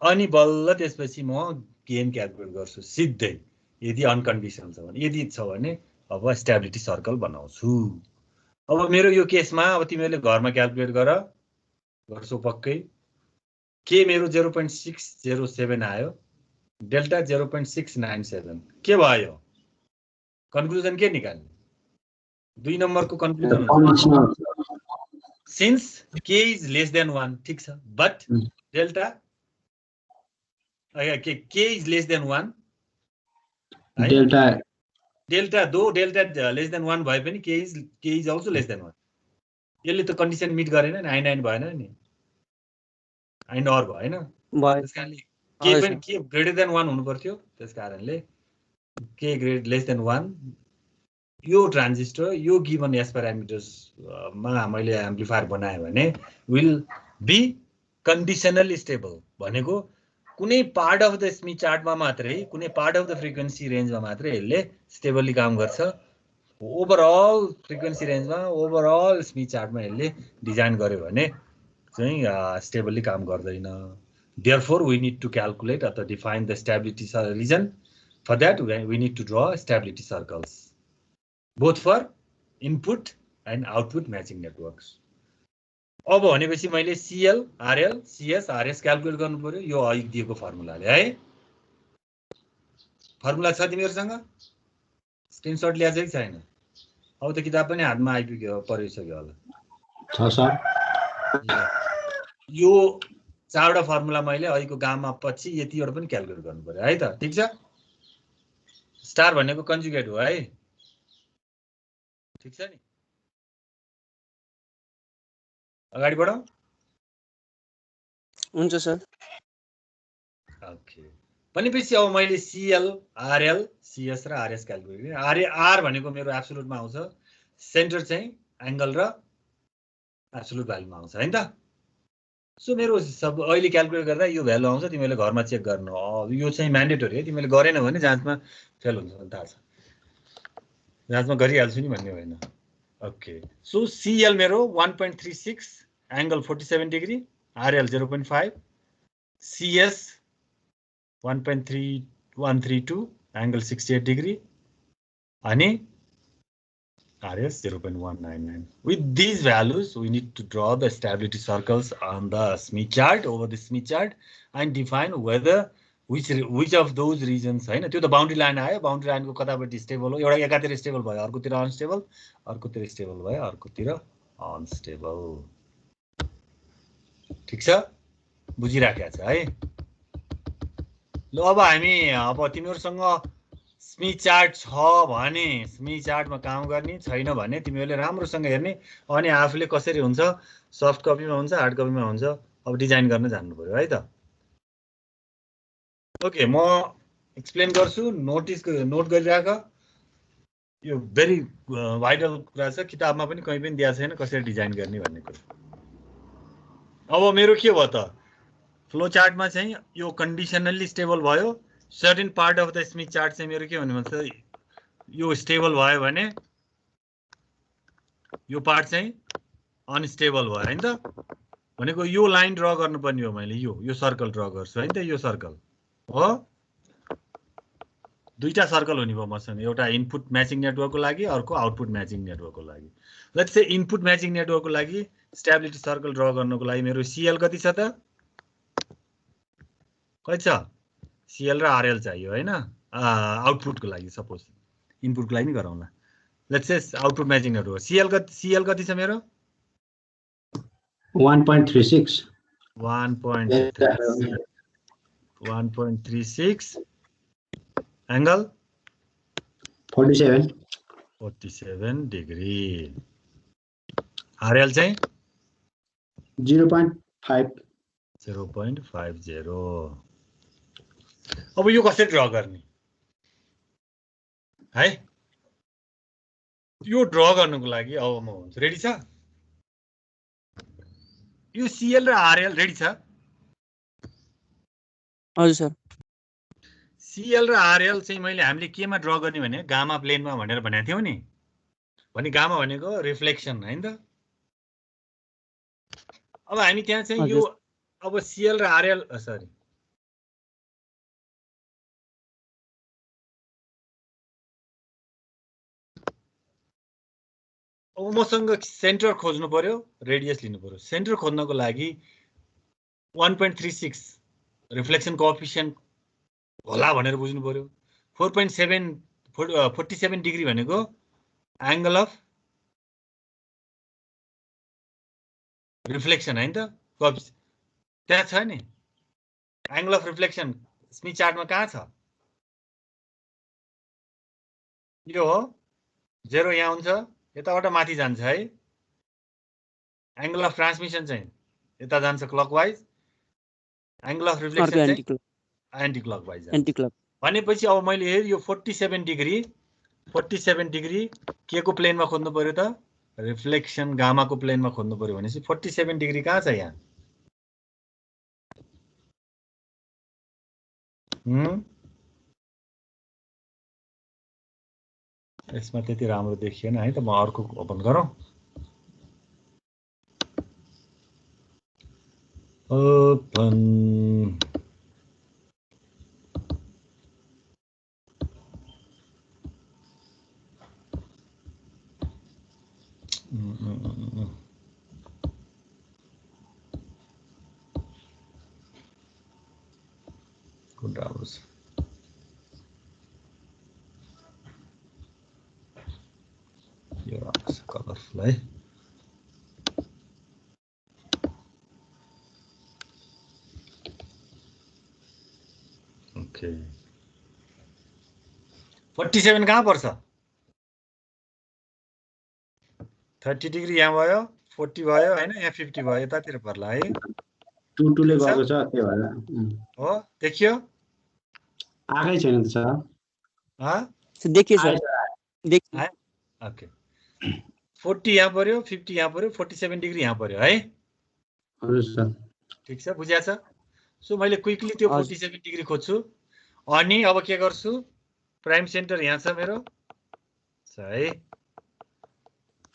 अनि बल्ल त्यसपछि म गेन क्याल्कुलेट गर्छु सिधै, यदि अनकन्डिसनल छ भने। यदि छ भने अब स्टेबिलिटी सर्कल बनाउँछु। अब मेरो यो केसमा अब तिमीहरूले घरमा क्याल्कुलेट गर्छौ पक्कै। के मेरो 0.607 आयो, डेल्टा 0.697 के भयो, कन्क्लुजन के निकाल्ने, 2 नम्बरको कन्क्लुजन हुन्छ सिन्स के इज लेस देन 1 ठीक छ, बट डेल्टा के is less than 1 delta less than 1 भए पनि के इज अल्सो लेस देन 1। यसले त कन्डिसन मिट गरेन नि, I9 भएन नि, I-NOR भएन। त्यसकारणले के पनि के ग्रेटर देन 1 हुनु पर्थ्यो। त्यसकारणले के ग्रेट लेस देन 1 यो ट्रान्जिस्टर यो गिभन एस प्यारामिटर्समा मैले एम्प्लिफायर बनाएँ भने विल बी कन्डिसनली स्टेबल। भनेको कुनै पार्ट अफ द स्मिथ चार्टमा मात्रै, कुनै पार्ट अफ द फ्रिक्वेन्सी रेन्जमा मात्रै यसले स्टेबली काम गर्छ। ओभरअल फ्रिक्वेन्सी रेन्जमा, ओभरअल स्मिथ चार्टमा यसले डिजाइन गर्यो भने चाहिँ स्टेबली काम गर्दैन। Therefore, we need to calculate or define the stability region. For that, we need to draw stability circles, both for input and output matching networks. अब भनेपछि मैले CL, RL, CS, RS calculate गर्नु पर्यो यो अघि दिएको फर्मुलाले है। फर्मुला छ तिमीहरुसँग? स्क्रिनशट ल्याछ कि छैन? अब त किताब पनि हातमा आइपुग्यो, परिसक्यो होला। छ सर। यो चारवटा फर्मुला मैले अहिलेको गामा पछि यतिवटा पनि क्याल्कुलेट गर्नु पर्यो है त, ठीक छ? स्टार भनेको कन्जुगेट हो है, ठीक छ नि? अगाडि बढौं? हुन्छ सर। ओके, भनेपछि अब मैले CL, RL, CS र RS क्याल्कुलेट गरेँ। R भनेको मेरो एब्सोल्युटमा आउँछ, सेन्टर चाहिँ एंगल र एब्सोल्युट भ्यालुमा आउँछ हैन त? सो मेरो सब अहिले क्याल्कुलेट गर्दा यो भ्यालु आउँछ, तिमीले घरमा चेक गर्नु। यो चाहिँ म्यान्डेटरी है, तिमीले गरेन भने जाँचमा फेल हुन्छ भने थाहा छ। जाँचमा गरिहाल्छु नि भन्ने होइन। ओके, सो CL मेरो 1.36 angle 47 degree, RL 0.5, CS 1.3132 angle 68 degree अनि RS 0.199. With these values, we need to draw the stability circles on the Smith chart, over the Smith chart, and define whether which of those regions है न, त्यो त boundary line आयो, boundary लाइनको कतापट्टि stable हो, एउटा एकातिर स्टेबल भयो, अर्कोतिर अनस्टेबल, अर्कोतिर स्टेबल भयो, अर्कोतिर अनस्टेबल। ठीक छ? बुझिराखेको छ है? ल अब हामी अब तिमीहरुसँग स्मिथ चार्ट छ भने स्मिथ चार्टमा काम गर्ने, छैन भने तिमीहरूले राम्रोसँग हेर्ने, अनि आफूले कसरी हुन्छ, सफ्ट कपीमा हुन्छ, हार्ड कपीमा हुन्छ, अब डिजाइन गर्न जान्नु पर्यो है त। ओके, म एक्सप्लेन गर्छु, नोट गरिराख। यो भेरी भाइटल कुरा छ, किताबमा पनि कहीँ पनि दिएको छैन कसरी डिजाइन गर्ने भन्ने कुरा। अब मेरो के भयो त, फ्लो चार्टमा चाहिँ यो कन्डिसनली स्टेबल भयो, certain part of the Smith chart चाहिँ मेरो के भन्नु भन्छ, यो स्टेबल भयो भने यो पार्ट चाहिँ अनस्टेबल भयो हैन त? भनेको यो लाइन ड्रा गर्नुपर्ने हो, मैले यो सर्कल ड्रा गर्छु हैन त? यो सर्कल हो, दुईटा सर्कल हुने भयो मसँग, एउटा इनपुट म्याचिङ नेटवर्कको लागि, अर्को आउटपुट म्याचिङ नेटवर्कको लागि। लेट्स से इनपुट म्याचिङ नेटवर्कको लागि स्टेबिलिटी सर्कल ड्रा गर्नको लागि मेरो CL कति छ त? कति छ? CL र RL चाहियो हैन? आउटपुटको लागि, सपोज इनपुटको लागि नि गरौँला। Let's say output matching network CL कति छ मेरो? 1.36 1.36 एंगल 47 डिग्री। RL चाहिँ 0.50। अब यो कसरी ड्रा गर्ने है? यो ड्रा गर्नको लागि अब म हुन्छ, रेडी छ? यो CL र RL रेडी छ? हजुर सर। सिएल र आरएल चाहिँ मैले हामीले केमा ड्र गर्ने भने गामा प्लेनमा भनेर भनेको थियौँ नि। भने गामा भनेको रिफ्लेक्सन हैन त। अब हामी त्यहाँ चाहिँ यो अब सिएल र आरएल सरी अब मसँग सेन्टर खोज्नु पर्यो, रेडियस लिनु पर्यो। सेन्टर खोज्नको लागि 1.36 रिफ्लेक्सन कोएफिसिएन्ट होला भनेर बुझ्नु पर्यो। 47 डिग्री भनेको एंगल अफ रिफ्लेक्सन हैन त। त्यहाँ छ नि एंगल अफ रिफ्लेक्सन स्मिथ चार्टमा कहाँ छ? यो हो 0 यहाँ हुन्छ, यताबाट माथि जान्छ है। एंगल अफ ट्रान्समिसन चाहिँ यता जान्छ क्लकवाइज, एंगल अफ रिफ्लेक्सन चाहिँ एन्टी क्लकवाइज जान्छ। भनेपछि अब मैले यो 47 डिग्री के को प्लेनमा खोज्नु पर्यो त? रिफ्लेक्सन गामाको प्लेनमा खोज्नु पर्यो भनेपछि 47 डिग्री कहाँ छ यहाँ? यसमा त्यति राम्रो देखिएन है त। म अर्को ओपन गरौँ। ओपन कुन राम्रो छ? यो राम्रो छ, कलरफुल है। ओके 47 कहाँ पर्छ? 30 डिग्री यहाँ भयो, 40 भयो हैन, यहाँ 50 भयो, यतातिर पर्ला है। 2 ले गएको छ त्यही भएर। हो देखियो? आकै छैन त सर। देखियो सर, देखियो। ओके 40 यहाँ पर्यो, 50 यहाँ पर्यो, 47 डिग्री यहाँ पर्यो है। हजुर सर। ठीक छ, बुझ्या छ? सो मैले क्विकली त्यो 47 डिग्री खोज्छु अनि अब के गर्छु? प्राइम सेन्टर यहाँ छ मेरो है।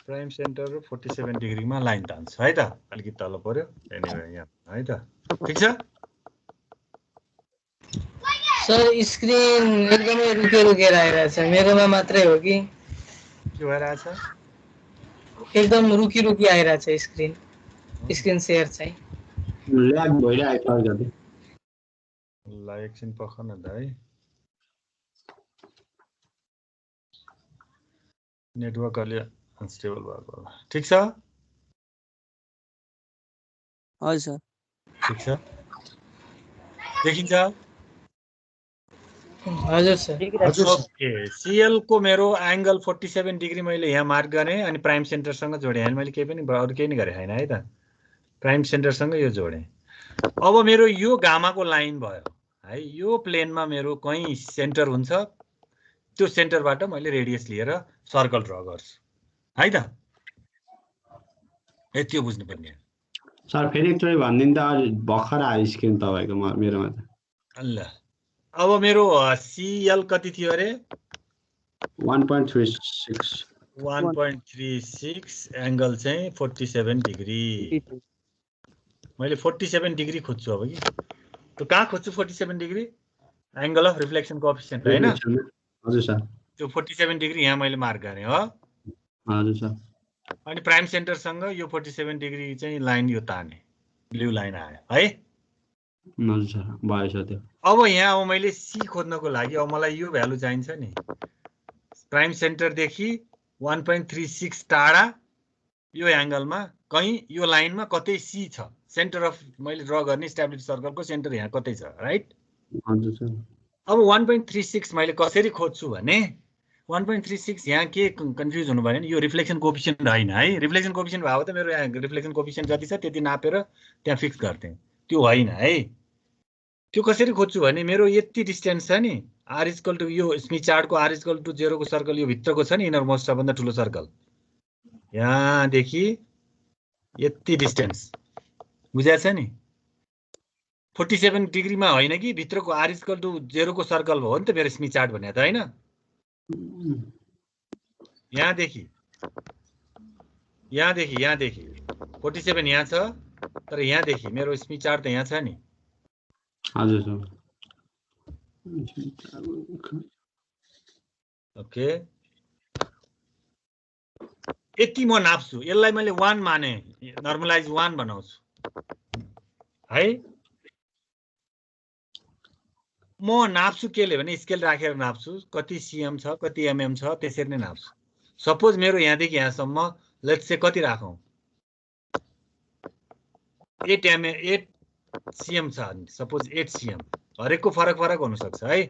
प्राइम सेन्टर र 47 डिग्रीमा लाइन तान्छु है त। अलिकति तल पर्यो एनीवे यहाँ है त। ठीक छ सर? स्क्रिन एकदमै रुकेर आइरहेछ। मेरोमा मात्रै हो कि के भइरहेछ? एकदम रुकी आइरहेछ स्क्रिन शेयर चाहिँ। ल्याग भइरहेको छ जति। ल एकछिन पखन त है। नेटवर्क अलि अनस्टेबल भएको होला। ठीक छ? हजुर सर। ठीक छ, देखिन्छ? हजुर सर। ओके सीएल को मेरो एंगल 47 डिग्री मैले यहाँ मार्क गरेँ अनि प्राइम सेन्टरसँग जोडेँ। हैन मैले केही पनि अरु केही नि गरे हैन है त। प्राइम सेन्टरसँग यो जोडेँ। अब मेरो यो गामाको लाइन भयो है। यो प्लेनमा मेरो कहीं सेन्टर हुन्छ, त्यो सेन्टरबाट मैले रेडियस लिएर सर्कल ड्रा गर्छु है त। यति बुझ्नु पर्ने। सर फेरि एकचोटि भनिदिनु त, भर्खर आयो स्क्रिन तपाईको मेरोमा त। ल अब मेरो सीएल कति थियो अरे? 1.36 एंगल चाहिँ 47 डिग्री। मैले 47 डिग्री खोज्छु अब कि। तो कहाँ खोज्छु 47 degree? Angle of reflection coefficient हैन? हजुर सर। त्यो 47 डिग्री यहाँ मैले मार्क गरेँ हो। हजुर सर। अनि प्राइम सेन्टरसँग यो 47 डिग्री चाहिँ लाइन यो ताने, ब्लू लाइन आयो है। हजुर सर, भयो सर त्यो। अब यहाँ अब मैले सी खोज्नको लागि अब मलाई यो भ्यालु चाहिन्छ नि। प्राइम सेन्टरदेखि 1.36 टाढा यो एंगलमा कहीं यो लाइनमा कतै सी छ। सेन्टर अफ मैले ड्र गर्ने स्ट्याब्लिश सर्कलको सेन्टर यहाँ कतै छ, राइट? हजुर सर। अब 1.36 मैले कसरी खोज्छु भने 1.36 यहाँ के कन्फ्युज हुनु भयो भने यो रिफ्लेक्सन कोएफिसिएन्ट हैन है। रिफ्लेक्सन कोएफिसिएन्ट भयो त मेरो यहाँ रिफ्लेक्सन कोएफिसिएन्ट जति छ त्यति नापेर त्यहाँ फिक्स गर्थे। त्यो हैन है। त्यो कसरी खोज्छु भने मेरो यति डिस्टेन्स छ नि, r इक्वल टु यो स्मिथ चार्टको r इक्वल टु 0 को सर्कल यो भित्रको छ नि, इनर मोस्ट सबभन्दा ठुलो सर्कल यहाँदेखि यति डिस्टेन्स बुझ्या छ नि। 47 डिग्रीमा होइन कि भित्रको r इक्वल टु 0 को सर्कल भयो नि त मेरो स्मिथ चार्ट भने त हैन यहाँदेखि 47 यहाँ छ तर यहाँदेखि मेरो स्मिथ चार्ट त यहाँ छ नि हजुर सर ओके यति म नाप्छु यसलाई मैले 1 माने नर्मलाइज 1 बनाउँछु है म नाप्छु केले भने स्केल राखेर नाप्छु कति सीएम छ कति एमएम छ त्यसरी नै नाप्छु सपोज मेरो यहाँदेखि यहाँसम्म लेट्स से कति राखौं 8 सीएम छ सपोज 8 सीएम हरेकको फरक हुन सक्छ है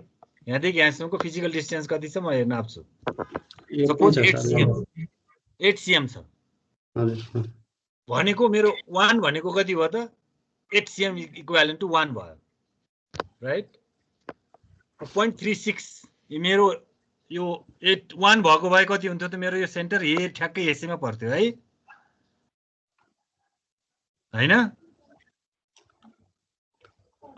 यहाँदेखि यहाँसम्मको फिजिकल डिस्टेन्स कति छ म नाप्छु सपोज 8 सीएम छ भनेको मेरो 1 भनेको कति भयो त 8 सीएम इक्विभ्यालेन्ट टु 1 भयो राइट 0.36 मेरो यो 1 भएको भए कति हुन्थ्यो त मेरो यो सेन्टर ठ्याक्कै यसैमा पर्थ्यो है हैन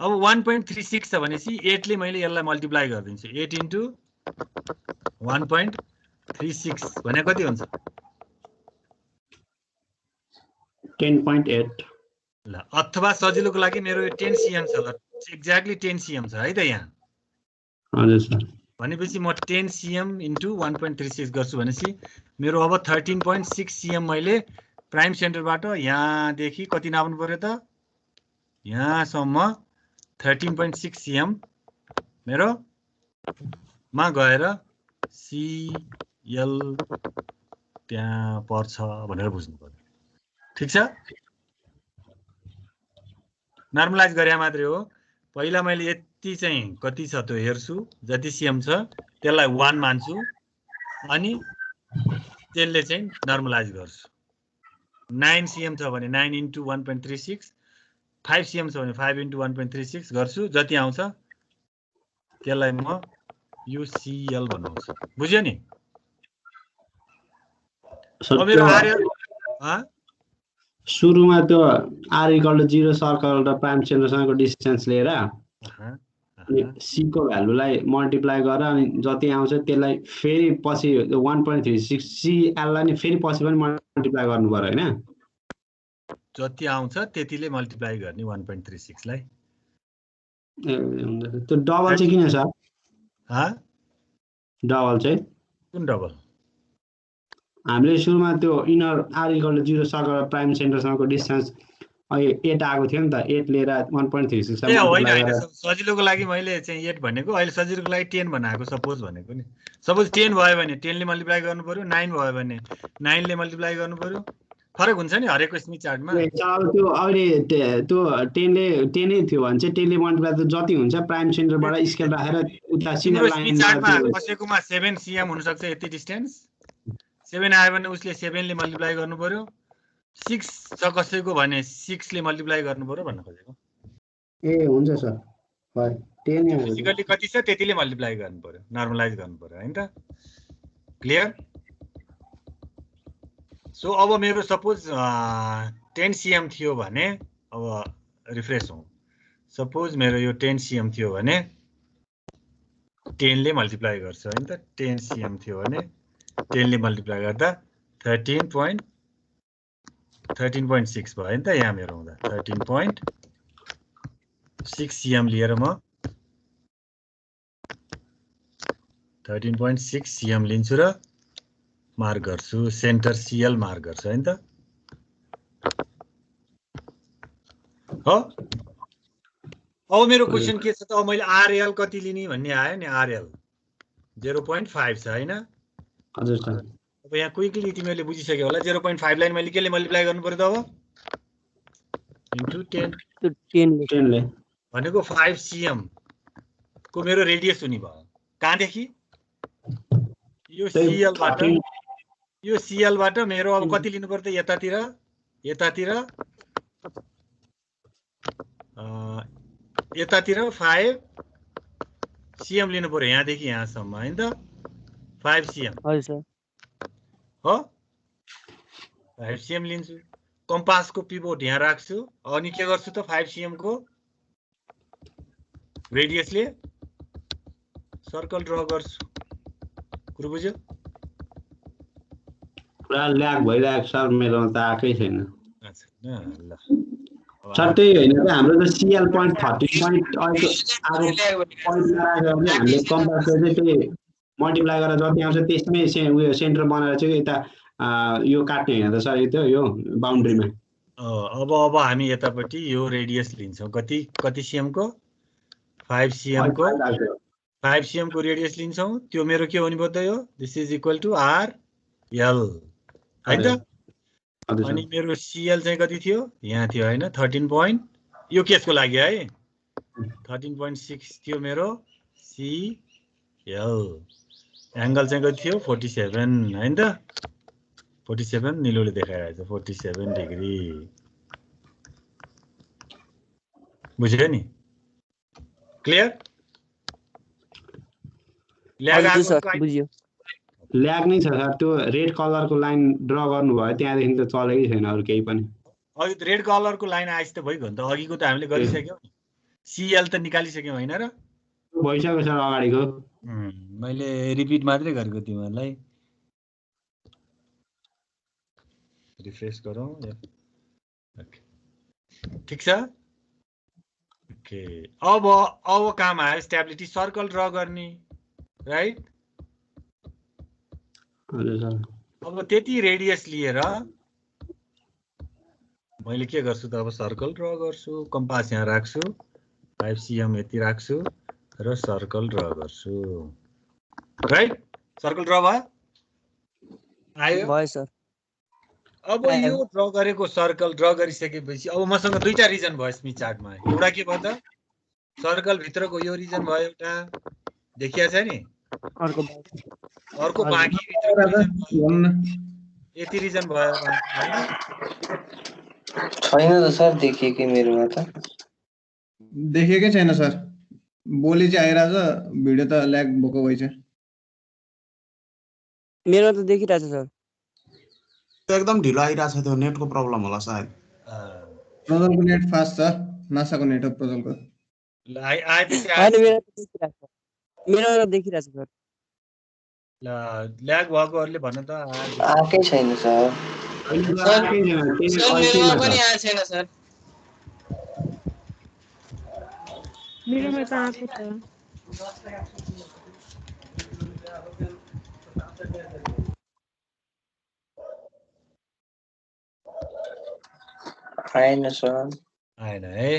अब 1.36 छ भनेपछि 8 ले मैले यसलाई मल्टिप्लाई गर्दिन्छु 8 इन्टु 1.36 भने कति हुन्छ 10.8 ल अथवा सजिलोको लागि मेरो यो 10 सीएम छ ल एक्ज्याक्टली 10 सीएम छ है त यहाँ हजुर सर भनेपछि म 10 सीएम इन्टु 1.36 गर्छु भनेपछि मेरो अब 13.6 सीएम मैले प्राइम सेन्टरबाट यहाँदेखि कति नाप्नु पर्यो त यहाँसम्म 13.6 सीएम मेरो मा गएर सीएल त्यहाँ पर्छ भनेर बुझ्नु पर्यो ठीक छ नर्मलाइज गरे मात्रै हो पहिला मैले यति चाहिँ कति छ त्यो हेर्छु जति सीएम छ त्यसलाई 1 मान्छु अनि त्यसले चाहिँ नर्मलाइज गर्छु 9 सीएम छ भने 9 इन्टु 1.36 5 सीएम छ भने 5 इन्टु 1.36 गर्छु जति आउँछ त्यसलाई म युसीएल बनाउँछु बुझ्यो नि मेरो आर्य सुरुमा त्यो r इक्वल टु 0 सर्कल र प्राइम सेन्टरसँगको डिस्टेन्स लिएर सी को भ्यालुलाई मल्टिप्लाई गरेर अनि जति आउँछ त्यसलाई फेरि पछि 1.36 सी एल लाई नि फेरि पछि पनि मल्टिप्लाई गर्नु पर्यो हैन जति आउँछ त्यतिले मल्टिप्लाई गर्ने 1.36 लाई त्यो डबल चाहिँ किन छ डबल चाहिँ कुन डबल हामीले सुरुमा त्यो inner r equal to 0 circle र प्राइम सेन्टरसँगको डिस्टेन्स 8 आएको थियो नि त 8 लिएर 1.36 लाई मल्टिप्लाई गरेर सजिलोको लागि मैले चाहिँ 8 भनेको अहिले सजिलोको लागि 10 बनाएको सपोज भनेको नि सपोज 10 भयो भने 10 ले मल्टिप्लाई गर्नु पर्यो 9 भयो भने 9 ले मल्टिप्लाई गर्नु पर्यो फरक हुन्छ नि हरेकको स्मिथ चार्टमा त्यो अहिले त्यो 10 ले 10 नै थियो भने चाहिँ 10 ले मल्टिप्लाई त जति हुन्छ प्राइम सेन्टरबाट स्केल राखेर उता सिधा स्मिथ चार्टमा कसैकोमा 7 सीएम हुन सक्छ यति डिस्टेन्स 7 आयो भने उसले 7 ले मल्टिप्लाई गर्नु पर्यो 6 छ कसैको भने 6 ले मल्टिप्लाई गर्नु पर्यो भन्न खोजेको ए हुन्छ सर भयो 10 नै फिजिकली कति छ त्यतिले मल्टिप्लाई गर्नु पर्यो नर्मलाइज गर्नु पर्यो हैन त क्लियर सो अब मेरो सपोज 10 सीएम थियो भने अब रिफ्रेश हौं सपोज मेरो यो 10 सीएम थियो भने 10 ले मल्टिप्लाई गर्छ हैन त 10 सीएम थियो भने 10 ले मल्टिप्लाई गर्दा 13.6 भयो नि त यहाँ मेरो हुँदा 13.6 सीएम लिएर म 13.6 सीएम लिन्छु र मार्क गर्छु सेन्टर सीएल मार्क गर्छु हैन त हो अब मेरो क्वेशन के छ त अब मैले आरएल कति लिने भन्ने आयो नि आरएल 0.5 छ हैन हजुर सर अब यहाँ क्विकली तिमीले बुझिसक्यो होला 0.5 लाई मैले केले मल्टिप्लाई गर्नु पर्यो त अब इन्टु 10 ले भनेको 5 सीएम को मेरो रेडियस हुने भयो कहाँदेखि यो सीएल बाट मेरो अब कति लिनु पर्छ यतातिर यतातिर 5 सीएम लिनु पर्यो यहाँदेखि यहाँसम्म हैन त 5 सीएम हजुर सर हो 5 सीएम लिन्छु कम्पासको पिभोट यहाँ राख्छु अनि के गर्छु त 5 सीएम को रेडियसले सर्कल ड्र गर्छु कुरो बुझ्यो पुरा ल्याग भइरहेको सर मेरोमा त आएकै छैन अच्छा ल सर त्यही होइन त हाम्रो त CL point 13 point अहिले आएको point लगाएर चाहिँ हामीले कम्पासले चाहिँ त्यही मल्टिप्लाई गरेर जति आउँछ त्यसमै उयो सेन्टर बनाएर चाहिँ यता यो काट्ने होइन त सर यो बाउन्ड्रीमा अब हामी यतापट्टि यो रेडियस लिन्छौँ कति सीएम को 5 सीएम को 5 सीएम को रेडियस लिन्छौँ त्यो मेरो के हुने भयो त यो this is equal to R L हैन त अनि मेरो सीएल चाहिँ कति थियो यहाँ थियो हैन 13 point यो केसको लागि है 13.6 थियो मेरो सीएल एंगल चाहिँ कति थियो 47 हैन त 47 निलोले देखाइरहेछ 47 डिग्री बुझ्यो नि क्लियर ल्याग नै छ सर त्यो रेड कलरको लाइन ड्र गर्नुभयो त्यहाँदेखि त चलेकै छैन अरु केही पनि अघि रेड कलरको लाइन आइस त भइगयो नि त अघिको त हामीले गरिसक्यौ सीएल त निकालिसक्यौ हैन र भइसक्यो सर अगाडिको मैले रिपिट मात्रै गरेको तिमीहरुलाई रिफ्रेश गरौँ ओके ठीक छ ओके अब काम आयो स्टेबिलिटी सर्कल ड्र गर्ने राइट अब त्यति रेडियस लिएर मैले के गर्छु त अब सर्कल ड्र गर्छु कम्पास यहाँ राख्छु 5 सीएम यति राख्छु र सर्कल ड्र गर्छु राइट सर्कल ड्र भयो सर अब यो ड्र गरेको सर्कल ड्र गरिसकेपछि अब मसँग दुईटा रिजन भयो स्मिथ चार्टमा एउटा के भयो त सर्कल भित्रको यो रिजन भयो एउटा देखिया छ नि अर्को बाँकी भित्रको यति रिजन भयो छैन त सर देखिएकै मेरोमा त देखिएकै छैन सर बोली चाहिँ आइरहेछ भिडियो त ल्याग भएको भइछ मेरो त देखिरहेछ सर एकदम ढिलो आइरहेछ त्यो नेटको प्रब्लम होला सायद प्रजलको नेट फास्ट छ नासाको नेट हो प्रजलको मेरो त देखिरहेछ सर ल्याग भएकोहरुले भन्न त आकै छैन सर मेरोमा पनि आएको छैन सर मेरोमा त आएको छ आएन सर आएन है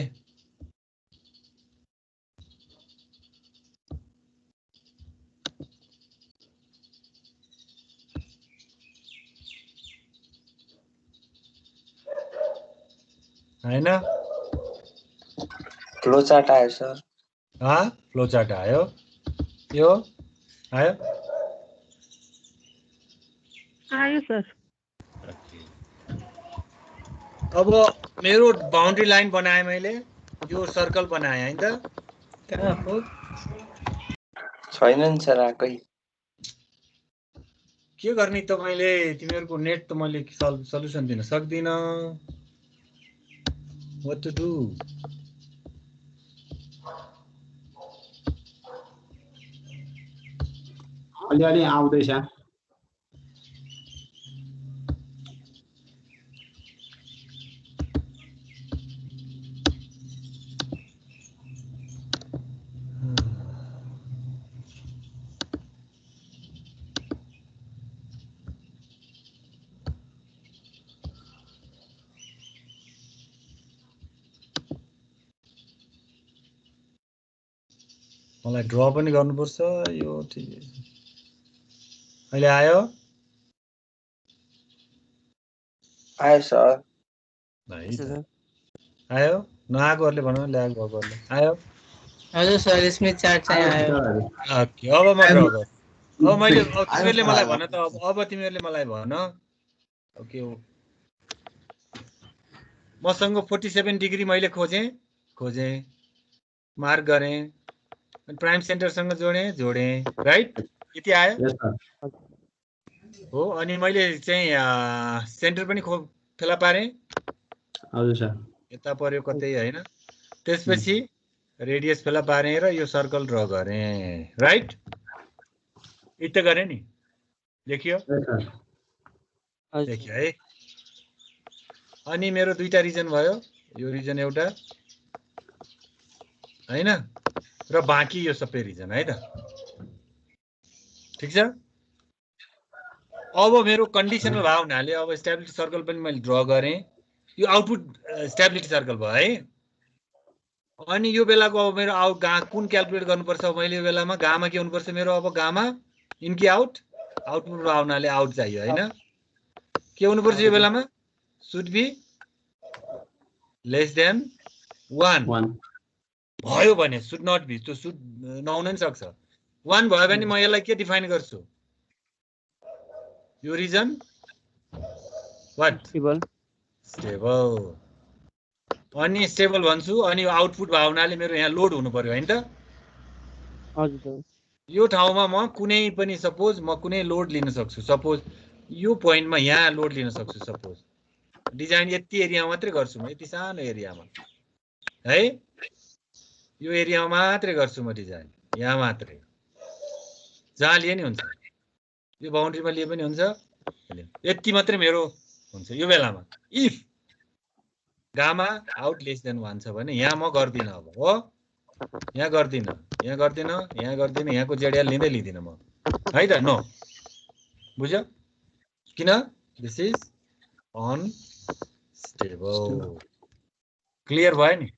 हैन फ्लो चार्ट आयो सर फ्लो चार्ट आयो यो आयो सर अब मेरो बाउन्ड्री लाइन बनाए मैले यो सर्कल बनाए हैन त कहाँ हो छैन नि सर आकै के गर्ने त मैले तिमीहरुको नेट त मैले सल्युसन दिन सक्दिन what to do अलि आउँदैछ मलाई ड्र पनि गर्नुपर्छ यो ठिकै छ अहिले आयो सर आयो नआएकोहरुले भन्नु ल्याग भएकोहरुले आयो हजुर सर स्मिथ चार्ट चाहिँ आयो ओके अब म ड्र गर्छु अब मैले तिमीहरुले मलाई भन त अब तिमीहरुले मलाई भन ओके मसँग 47 डिग्री मैले खोजे मार्क गरे अनि प्राइम सेन्टर सँग जोडे राइट यति आयो हो अनि मैले चाहिँ सेन्टर पनि फेला पारे हजुर सर यता पर्यो कतै हैन त्यसपछि रेडियस फेला पारेँ र यो सर्कल ड्र गरेँ, राइट? यति गरेँ नि, देखियो? देखियो है? अनि मेरो दुईटा रिजन भयो, यो रिजन एउटा हैन र बाँकी यो सबै रिजन है त। ठिक छ? अब मेरो कन्डिसनल भयो हुनाले अब स्टेबिलिटी सर्कल पनि मैले ड्र गरेँ। यो आउटपुट स्टेबिलिटी सर्कल भयो है। अनि यो बेलाको अब मेरो कुन क्याल्कुलेट गर्नुपर्छ मैले यो बेलामा गामा के हुनुपर्छ मेरो अब गामा इन कि आउट? आउटपुट भयो हुनाले आउट चाहियो हैन? के हुनुपर्छ यो बेलामा? शुड बी लेस देन 1 भयो भने शुड नट बी, त्यो शुड नहुन नि सक्छ। 1 भयो भने म यसलाई के डिफाइन गर्छु? यो रिजन व्हाट? स्टेबल। अनि स्टेबल भन्छु अनि यो आउटपुट भयो हुनाले मेरो यहाँ लोड हुनु पर्यो हैन त? हजुर सर। यो ठाउँमा म कुनै पनि सपोज म कुनै लोड लिन सक्छु। सपोज यो पोइन्टमा यहाँ लोड लिन सक्छु। सपोज डिजाइन यति एरियामा मात्रै गर्छु म, यति सानो एरियामा है, यो एरियामा मात्रै गर्छु म डिजाइन, यहाँ मात्रै, जहाँ लिए नि हुन्छ, यो बाउन्ड्रीमा लिए पनि हुन्छ, यति मात्रै मेरो हुन्छ। यो बेलामा if gamma out less than 1 छ भने यहाँ म गर्दिनँ। अब हो यहाँ गर्दिनँ, यहाँ गर्दिनँ, यहाँ गर्दिनँ, यहाँको जेडिएल लिँदिनँ म है त। नो, बुझ्यो? किन? This is unstable. क्लियर भयो नि?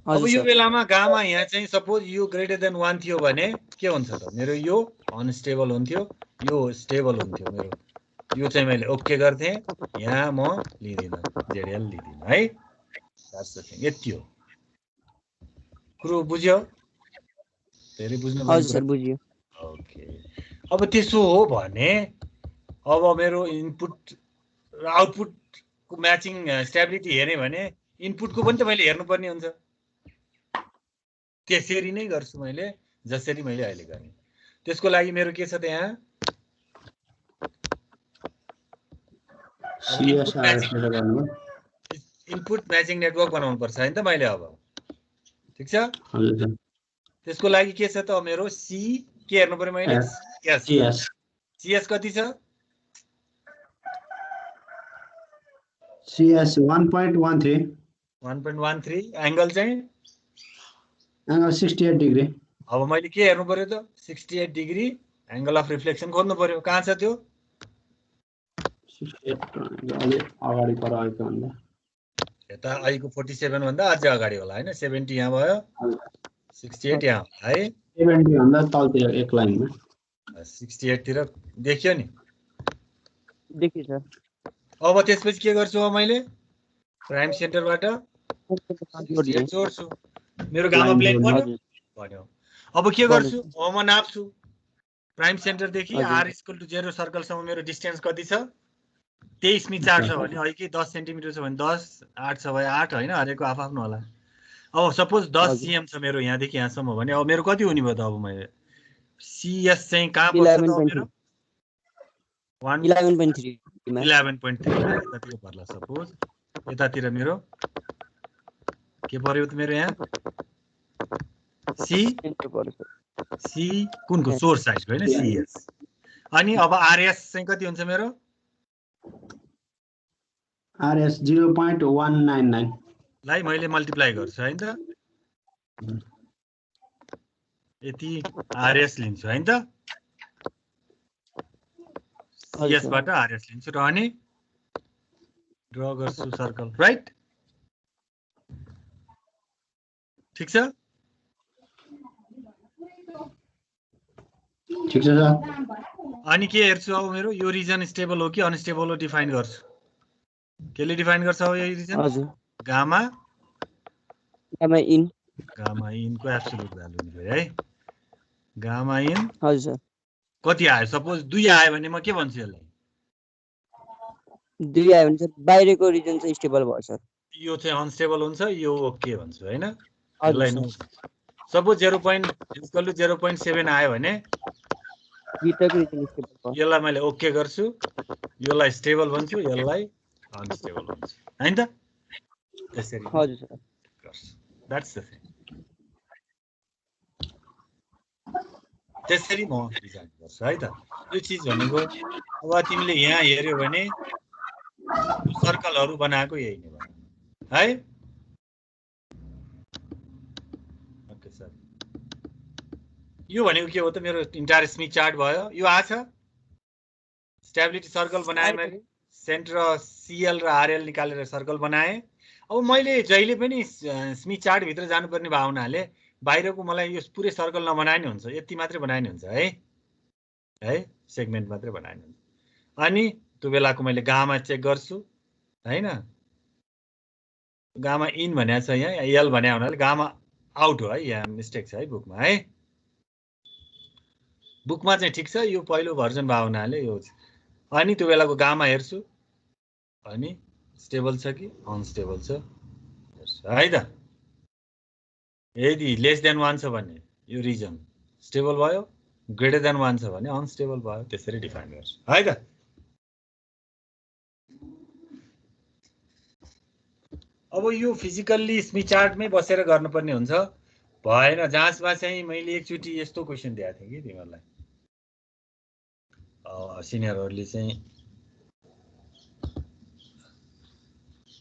अब यो बेलामा गामा यहाँ चाहिँ सपोज यो ग्रेटर देन 1 थियो भने के हुन्छ त? मेरो यो अनस्टेबल हुन्थ्यो, यो स्टेबल हुन्थ्यो मेरो। यो चाहिँ मैले ओके गर्थेँ, यहाँ म लिँदिनँ, जेडिएल लिँदिनँ है। यति हो कुरो, बुझ्यो? धेरै बुझ्नु पर्यो। हजुर सर बुझियो। ओके, अब त्यसो हो भने अब मेरो इनपुट र आउटपुटको म्याचिङ स्टेबिलिटी हेरेँ भने इनपुटको पनि त मैले हेर्नुपर्ने हुन्छ। त्यसरी नै गर्छु मैले, जसरी मैले अहिले गरेँ। त्यसको लागि मेरो के छ त यहाँ इनपुट म्याचिङ नेटवर्क बनाउनु पर्छ हैन त मैले अब। ठिक छ? त्यसको लागि के छ त मेरो सी के हेर्नु पर्यो मैले? सीएस कति छ? सीएस 1.13 एंगल चाहिँ एंगल 68 डिग्री। अब मैले के हेर्नु पर्यो त? 68 डिग्री एंगल अफ रिफ्लेक्सन खोज्नु पर्यो। कहाँ छ त्यो? 68 अलि अगाडि पर आएको भन्दा यता आइको 47 भन्दा अझै अगाडि होला हैन? 70 यहाँ भयो, 68 यहाँ है, 70 भन्दा तलतिर एक लाइनमा 68 तिर देखियो नि? देखियो सर। अब त्यसपछि के गर्छु अब मैले? प्राइम सेन्टरबाट 68 जोड्छु। मेरो गामा प्लेन बन्यो। अब के गर्छु? अब म नाप्छु प्राइम सेन्टर देखि r = 0 सर्कलसम्म मेरो डिस्टेन्स कति छ? 23 मी चार्ट छ भने अहिले के 10 सेन्टिमिटर छ भने 10, 8 छ भने 8 हैन, हरेको आफ्नो होला। अब सपोज 10 cm छ मेरो यहाँदेखि यहाँसम्म भने अब मेरो कति हुने भयो त? अब मैले सीएस चाहिँ कहाँ पर्छ त मेरो? 11.3 यतातिर पर्ला। सपोज यतातिर मेरो के पर्यो त मेरो यहाँ सी कुनको सोर्स साइडको हैन? सीएस। अनि अब आरएस चाहिँ कति हुन्छ मेरो? आरएस 0.199 लाई मैले मल्टिप्लाई गर्छु हैन त? यति आरएस लिन्छु हैन त? सीएस बाट आरएस लिन्छु र अनि ड्र गर्छु सर्कल, राइट? ठीक छ? ठीक छ सर। अनि के हेर्छु अब मेरो यो रिजन स्टेबल हो कि अनस्टेबल हो डिफाइन गर्छु। केले डिफाइन गर्छ अब यो रिजन? हजुर। गामा इन को एब्सोल्युट भ्यालु हुन्छ है। गामा इन हजुर सर। कति आयो? सपोज 2 आयो भने म के भन्छु यसलाई? 2 आयो भने सर बाहिरको रिजन चाहिँ स्टेबल भयो सर। यो चाहिँ अनस्टेबल हुन्छ, यो ओके भन्छु हैन? यसलाई नो। सपोज 0.7 आयो भने भित्रको रिजन स्टेबल भयो। यसलाई मैले ओके गर्छु, यसलाई स्टेबल भन्छु, यसलाई अनस्टेबल भन्छु हैन त? त्यसरी हजुर सर। गर्छु। द्याट्स द थिङ त्यसरी म डिजाइन गर्छु है त यो चिज भनेको अब तिमीले यहाँ हेर्यो भने सर्कलहरू बनाएको यही नै बनाउनु है ओके सर यो भनेको के हो त मेरो इन्टायर स्मिथ चार्ट भयो यो आछ स्टेबिलिटी सर्कल बनाए मैले सेन्टर सीएल र आरएल निकालेर सर्कल बनाए अब मैले जहिले पनि स्मिथ चार्ट भित्र जानुपर्ने भावनाले बाहिरको मलाई यो पुरै सर्कल नबनाए नि हुन्छ यति मात्रै बनाए नि हुन्छ है सेगमेन्ट मात्रै बनाए नि हुन्छ अनि त्यो बेलाको मैले गामा चेक गर्छु हैन गामा इन भनेको छ यहाँ एल भने हुनाले गामा आउट हो है यहाँ मिस्टेक छ है बुकमा है बुकमा चाहिँ ठिक छ यो पहिलो भर्जन भावनाले यो अनि त्यो बेलाको गामा हेर्छु अनि स्टेबल छ कि अनस्टेबल छ है त यदि लेस देन 1 छ भने यो रिजन स्टेबल भयो ग्रेटर देन 1 छ भने अनस्टेबल भयो त्यसरी डिफाइन गर्छु है त अब यो फिजिकल्ली स्मिथ चार्टमै बसेर गर्नुपर्ने हुन्छ भएन जाँचमा चाहिँ मैले एकचोटि यस्तो क्वेसन दिएको थिएँ कि तिमीहरूलाई सिनियरहरूले चाहिँ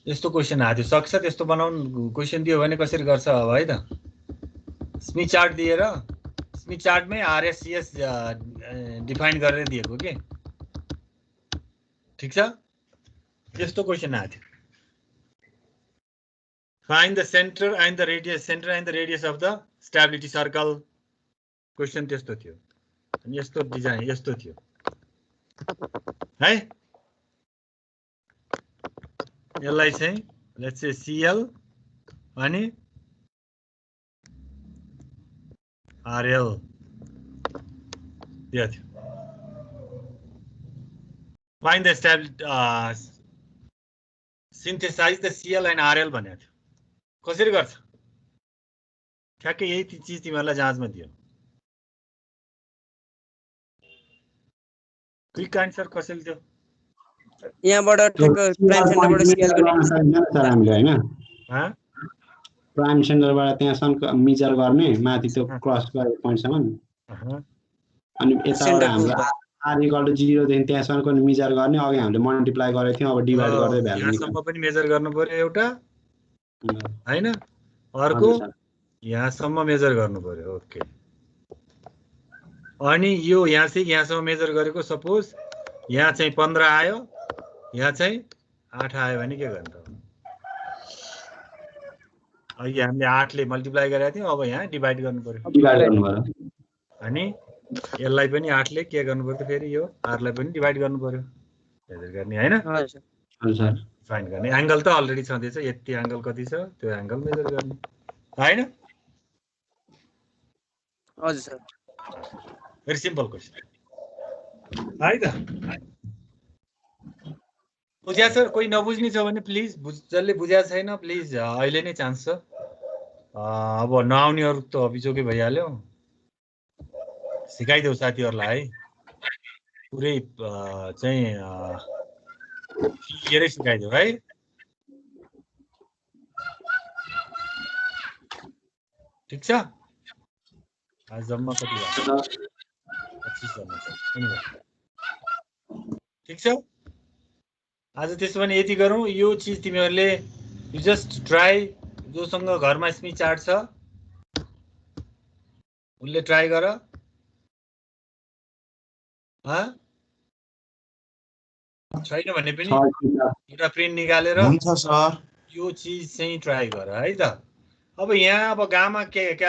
यस्तो क्वेसन आएको थियो सक्छ त्यस्तो बनाउनु क्वेसन दियो भने कसरी गर्छ अब है त स्मिथ चार्ट दिएर स्मिथ चार्टमै आरएससीएस डिफाइन गरेर दिएको के ठिक छ यस्तो क्वेसन आएको थियो find the centre and the radius of the stability circle question त्यस्तो थियो अनि यस्तो डिजाइन यस्तो थियो है यसलाई चाहिँ लेट्स से सीएल अनि आरएल दिएको थियो find the stability synthesize the CL and RL भनेको थियो कसरी गर्छ ठ्याक्कै यही चिज तिमीहरूलाई जाँचमा दियो क्विक आन्सर कसैले थियो यहाँबाट प्राइम सेन्टरबाट सीएल सर हामीले हैन ह प्राइम सेन्टरबाट त्यहाँसम्म मेजर गर्ने माथि त्यो क्रस गरेको पोइन्टसम्म अनि यताबाट हाम्रो आर इक्वल टु 0 देखि त्यहाँसम्मको मेजर गर्ने अघि हामीले मल्टिप्लाई गरेको थियौं अब डिभाइड गर्दै भ्यालु यहाँसम्म पनि मेजर गर्नु पर्यो एउटा हैन अर्को यहाँसम्म मेजर गर्नु पर्यो ओके अनि यो यहाँ चाहिँ यहाँसम्म मेजर गरेको सपोज यहाँ चाहिँ 15 आयो यहाँ चाहिँ 8 आयो भने के गर्नु त अघि हामीले 8 ले मल्टिप्लाई गरेका थियौं अब यहाँ डिभाइड गर्नु पर्यो अनि यसलाई पनि 8 ले के गर्नु पर्यो फेरि यो r लाई पनि डिभाइड गर्नु पर्यो मेजर गर्ने हैन हजुर फाइन गर्ने एंगल त अलरेडी छँदैछ यति एंगल कति छ त्यो एंगल मेजर गर्ने हैन हजुर सर भेरी सिम्पल क्वेशन है त बुझ्या सर कोही नबुझ्ने छ भने प्लिज जसले बुझ्या छैन प्लिज अहिले नै चान्स छ अब नआउनेहरु त अभिजोगै भइहाल्यो सिकाइदेऊ साथीहरुलाई है पुरै चाहिँ क्लियरै सिकाइदेऊ है ठीक छ आज जम्मा कति भयो 25 जना छ ठीक छ आज त्यसो भने यति गरौँ यो चीज तिमीहरुले यु जस्ट ट्राई जोसँग घरमा स्मिथ चार्ट छ उले ट्राई गर छैन भने पनि एउटा प्रिन्ट निकालेर हुन्छ सर यो चीज चाहिँ ट्राई गर है त अब यहाँ अब गामा के